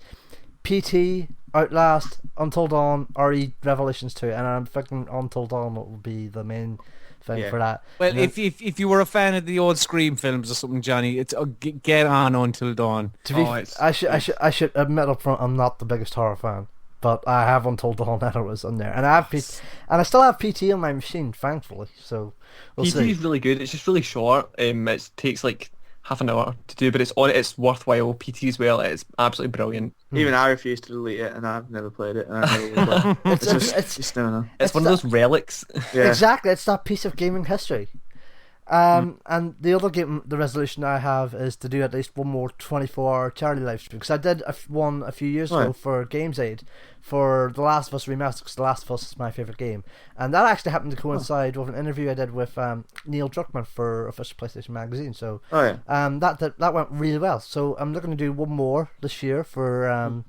PT, Outlast, Until Dawn, RE Revelations 2, and I'm thinking Until Dawn will be the main thing for that. Well, if you were a fan of the old Scream films or something, Johnny, it's get on Until Dawn. I should admit up front, I'm not the biggest horror fan, but I have Until Dawn and it was in there, and I still have PT on my machine, thankfully. So we'll PT see. is really good. It's just really short. It takes like half an hour to do, but it's worthwhile. PT as well. It's absolutely brilliant. Even I refuse to delete it, and I've never played it. And I never will play it. It's never know. It's one of those relics. Yeah. Exactly, it's that piece of gaming history. And the other game, the resolution I have is to do at least one more 24-hour charity live stream, because I did one a few years ago for Games Aid for The Last of Us Remastered, because The Last of Us is my favourite game, and that actually happened to coincide with an interview I did with Neil Druckmann for Official PlayStation Magazine. So that went really well. So I'm looking to do one more this year for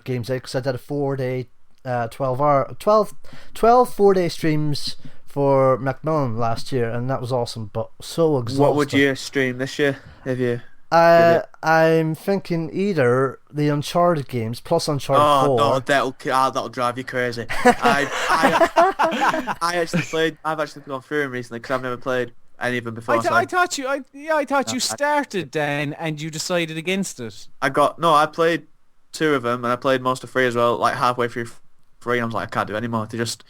Games Aid, because I did a 4-day 12 4-day streams for Macmillan last year, and that was awesome, but so exhausting. What would you stream this year? Have you I'm thinking either the Uncharted games plus Uncharted 4. Oh no, that'll drive you crazy. I've actually gone through them recently because I've never played any of them before. I thought you started Dan and you decided against it. I played 2 of them and I played most of 3 as well. Like halfway through 3, and I was like, I can't do it anymore. I just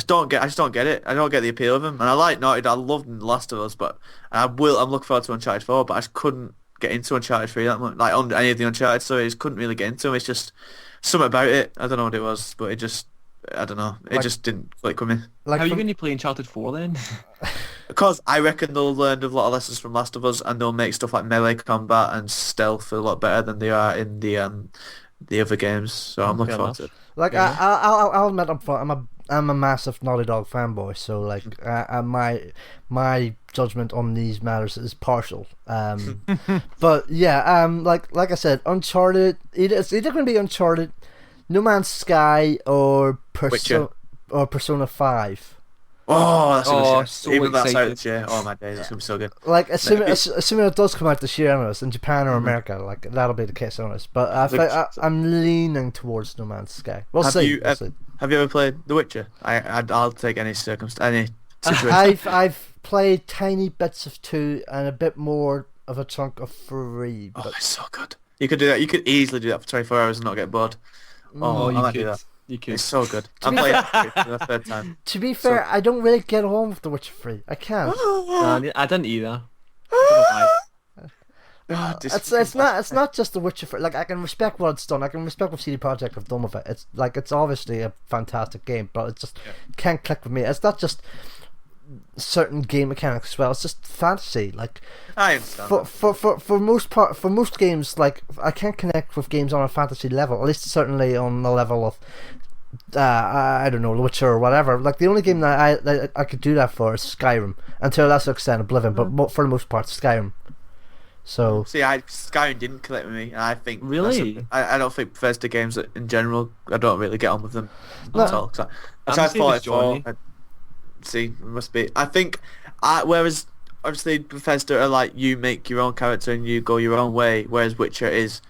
don't get it. I don't get the appeal of them. And I like Naughty Dog. I loved The Last of Us, but I'm looking forward to Uncharted 4. But I just couldn't get into Uncharted 3 that much. Like on any of the Uncharted stories, couldn't really get into them. It's just something about it. I don't know what it was, but it just didn't click with me. How are you going to play Uncharted 4 then? Because I reckon they'll learn a lot of lessons from Last of Us, and they'll make stuff like melee combat and stealth a lot better than they are in the other games. So I'm looking forward to it. Like I'll admit up front, I'm a massive Naughty Dog fanboy, so like my judgment on these matters is partial. But yeah, like I said, Uncharted. It's either going to be Uncharted, No Man's Sky, or Persona 5. Oh, that's gonna be so even that's out excited. this year. Oh my days, that's gonna be so good. Like assuming it does come out this year, anyways, in Japan or America, like that'll be the case, anyways. But I'm leaning towards No Man's Sky. We'll see. Have you ever played The Witcher? I'll take any situation. I've played tiny bits of 2 and a bit more of a chunk of 3. But... Oh, it's so good. You could do that. You could easily do that for 24 hours and not get bored. Oh, I might do that. You could. It's so good. I'm playing it for the 3rd time. To be fair, I don't really get on with The Witcher 3. I can't. I didn't either. I It's not just The Witcher 3. Like I can respect what it's done. I can respect what CD Projekt have done with it. It's obviously a fantastic game, but it just can't click with me. It's not just certain game mechanics as well. It's just fantasy. Like I understand. For most games, like I can't connect with games on a fantasy level. At least certainly on the level of I don't know, The Witcher or whatever. Like the only game that I could do that for is Skyrim, and to a lesser extent Oblivion, but for the most part Skyrim. So see, Skyrim didn't click with me, and I think really, I don't think Bethesda games in general. I don't really get on with them at all. So I I'm thought Johnny. See, it must be. I think, whereas obviously Bethesda are like you make your own character and you go your own way, whereas Witcher is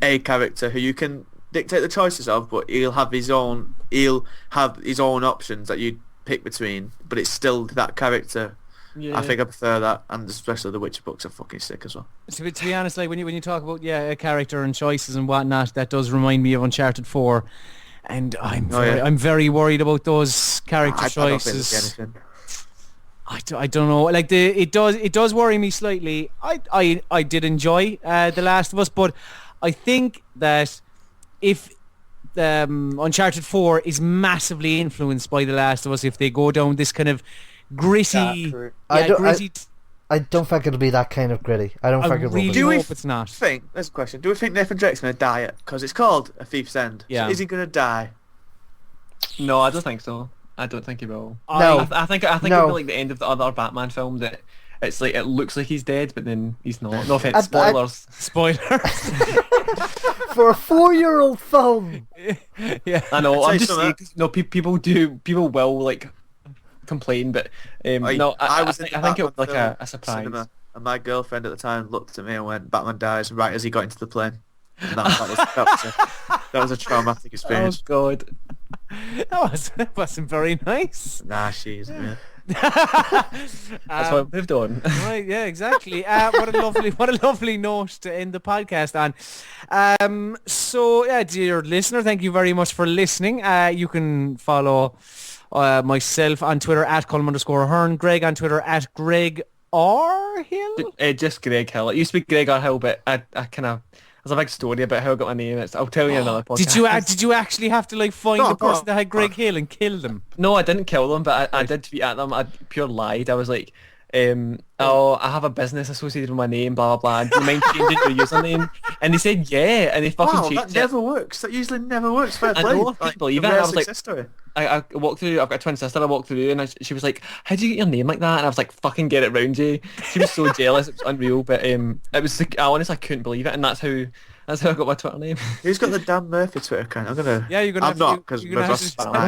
a character who you can dictate the choices of, but he'll have his own options that you pick between, but it's still that character. Yeah. I think I prefer that, and especially the Witcher books are fucking sick as well. To be honest, like when you talk about a character and choices and whatnot, that does remind me of Uncharted 4. And I'm very worried about those character choices. I don't know. Like it does worry me slightly. I did enjoy The Last of Us, but I think that if Uncharted 4 is massively influenced by The Last of Us, if they go down this kind of gritty, I don't think it'll be that kind of gritty. I don't think it will be. Do we hope it's not. There's a question. Do we think Nathan Drake's going to die? Because it's called A Thief's End. Yeah. So is he going to die? No, I don't think so. I don't think he will. No. I think it'll be like the end of the other Batman film, that it's like it looks like he's dead, but then he's not. No offense, spoilers. Spoilers. For a 4-year-old film. Yeah. I know. I'm just saying, something. people will like complain, but no, I think it'll be like a surprise. Cinema, and my girlfriend at the time looked at me and went, "Batman dies right as he got into the plane." And that was a traumatic experience. Oh God. That wasn't very nice. Nah, she's man. That's why I moved on. Right, yeah, exactly. What a lovely note to end the podcast on. So yeah, dear listener, thank you very much for listening. You can follow myself on Twitter at Colm_Hearn, Greg on Twitter at Greg R Hill. Just Greg Hill. It used to be Greg R Hill, but I kind of. There's a big story about how I got my name. I'll tell you another podcast. Did you actually have to like find the person that had Greg Hill and kill them? No, I didn't kill them, but I did tweet at them. I pure lied. I was like, I have a business associated with my name, blah blah blah. Do you mind changing your username? And they said yeah, and they fucking changed it. That never works. That usually never works. Fair play. I know, I can't believe it. I was like, story. I walked through. I've got a twin sister. I walked through, and she was like, "How do you get your name like that?" And I was like, "Fucking get it round you." She was so jealous. It was unreal. But it was. I honestly couldn't believe it, and That's how I got my Twitter name. Who's got the Dan Murphy Twitter account? I'm gonna. Yeah, you're gonna I'm have not to, because you're gonna have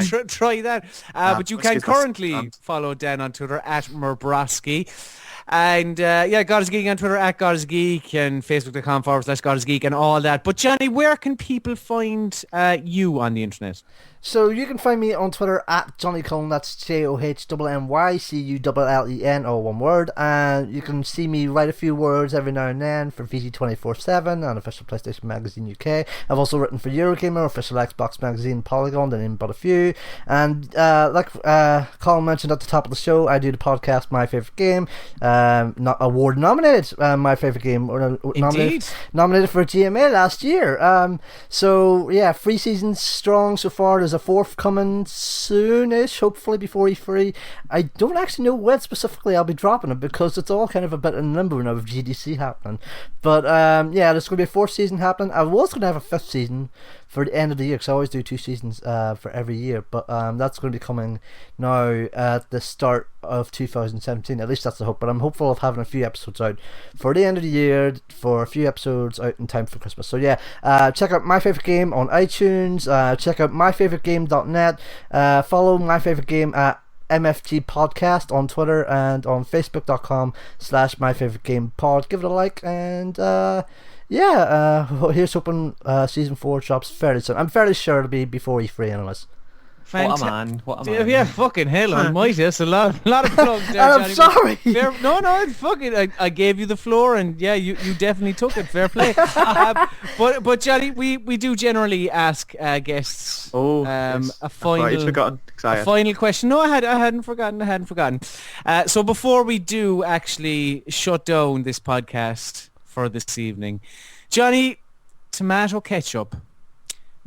to try that. But you can excuse my currently stand. follow Dan on Twitter at Murbrowski. And God is Geek on Twitter at God is Geek and Facebook.com/God is Geek and all that. But Johnny, where can people find you on the internet? So you can find me on Twitter at Johnny Cullen, that's JOHNNYCULLEN, all one word, and you can see me write a few words every now and then for VG247 and Official PlayStation Magazine UK. I've also written for Eurogamer, Official Xbox Magazine, Polygon, to name but a few. And like Colm mentioned at the top of the show, I do the podcast My Favourite Game, not award nominated, My Favourite Game, nominated for a GMA last year. So yeah, 3 seasons strong so far. There's a 4th coming soonish, hopefully before E3. I don't actually know when specifically I'll be dropping it because it's all kind of a bit in limbo now with GDC happening. But yeah, there's going to be a 4th season happening. I was going to have a 5th season for the end of the year because I always do 2 seasons for every year. But that's going to be coming now at the start of 2017. At least that's the hope. But I'm hopeful of having a few episodes out for the end of the year, for a few episodes out in time for Christmas. So yeah, check out My Favourite Game on iTunes. Check out myfavouritegame.net. Follow My Favourite Game at MFG Podcast on Twitter and on Facebook.com/myfavoritegamepod. Give it a like and here's hoping season 4 drops fairly soon. I'm fairly sure it'll be before E3 anyways. What a man. Yeah, fucking hell almighty. That's a lot of plugs there, I'm Johnny. sorry. No, fucking, I gave you the floor and yeah, you definitely took it. Fair play. But Johnny, we do generally ask guests yes. a final... You'd forgotten. A final question. No, I hadn't forgotten. So before we do actually shut down this podcast for this evening, Johnny, tomato ketchup,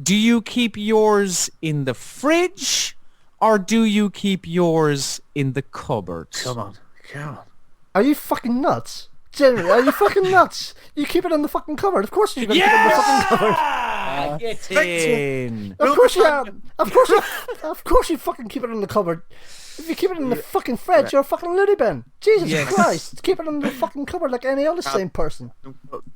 do you keep yours in the fridge or do you keep yours in the cupboard? Come on. Are you fucking nuts? Generally, are you fucking nuts? You keep it in the fucking cupboard. Of course you're going to keep it in the fucking cupboard. Get in. Of course you fucking keep it in the cupboard. If you keep it in the fucking fridge, you're a fucking loony bin. Jesus Christ. Keep it in the fucking cupboard like any other sane person.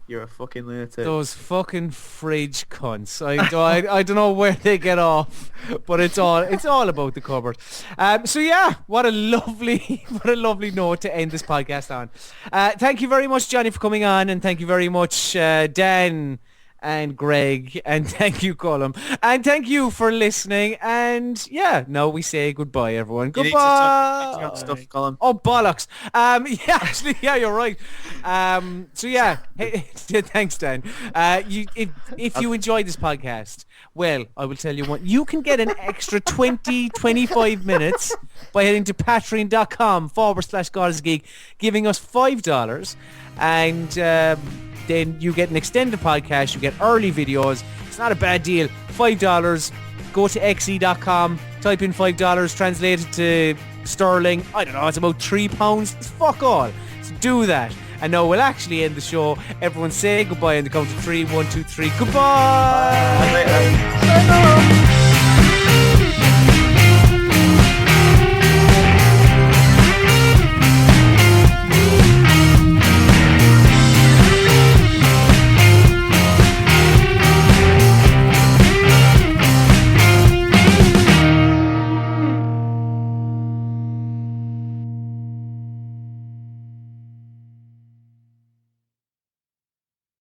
You're a fucking lunatic. Those fucking fridge cunts. I don't know where they get off, but it's all about the cupboard. So yeah, what a lovely note to end this podcast on. Thank you very much, Johnny, for coming on, and thank you very much, Dan and Greg, and thank you, Colm, and thank you for listening. And yeah, now we say goodbye, everyone. Goodbye. You need to stuff, Colm. Oh bollocks! Yeah, you're right. So yeah, hey, thanks, Dan. If you enjoyed this podcast, well, I will tell you what, you can get an extra 25 minutes by heading to patreon.com/GodIsGeek, giving us $5, and then you get an extended podcast, you get early videos. It's not a bad deal. $5. Go to xe.com, type in $5, translate it to sterling. I don't know, it's about £3. It's fuck all. So do that. And now we'll actually end the show. Everyone say goodbye on the count of 3. 1, 2, 3. Goodbye. Bye. Bye.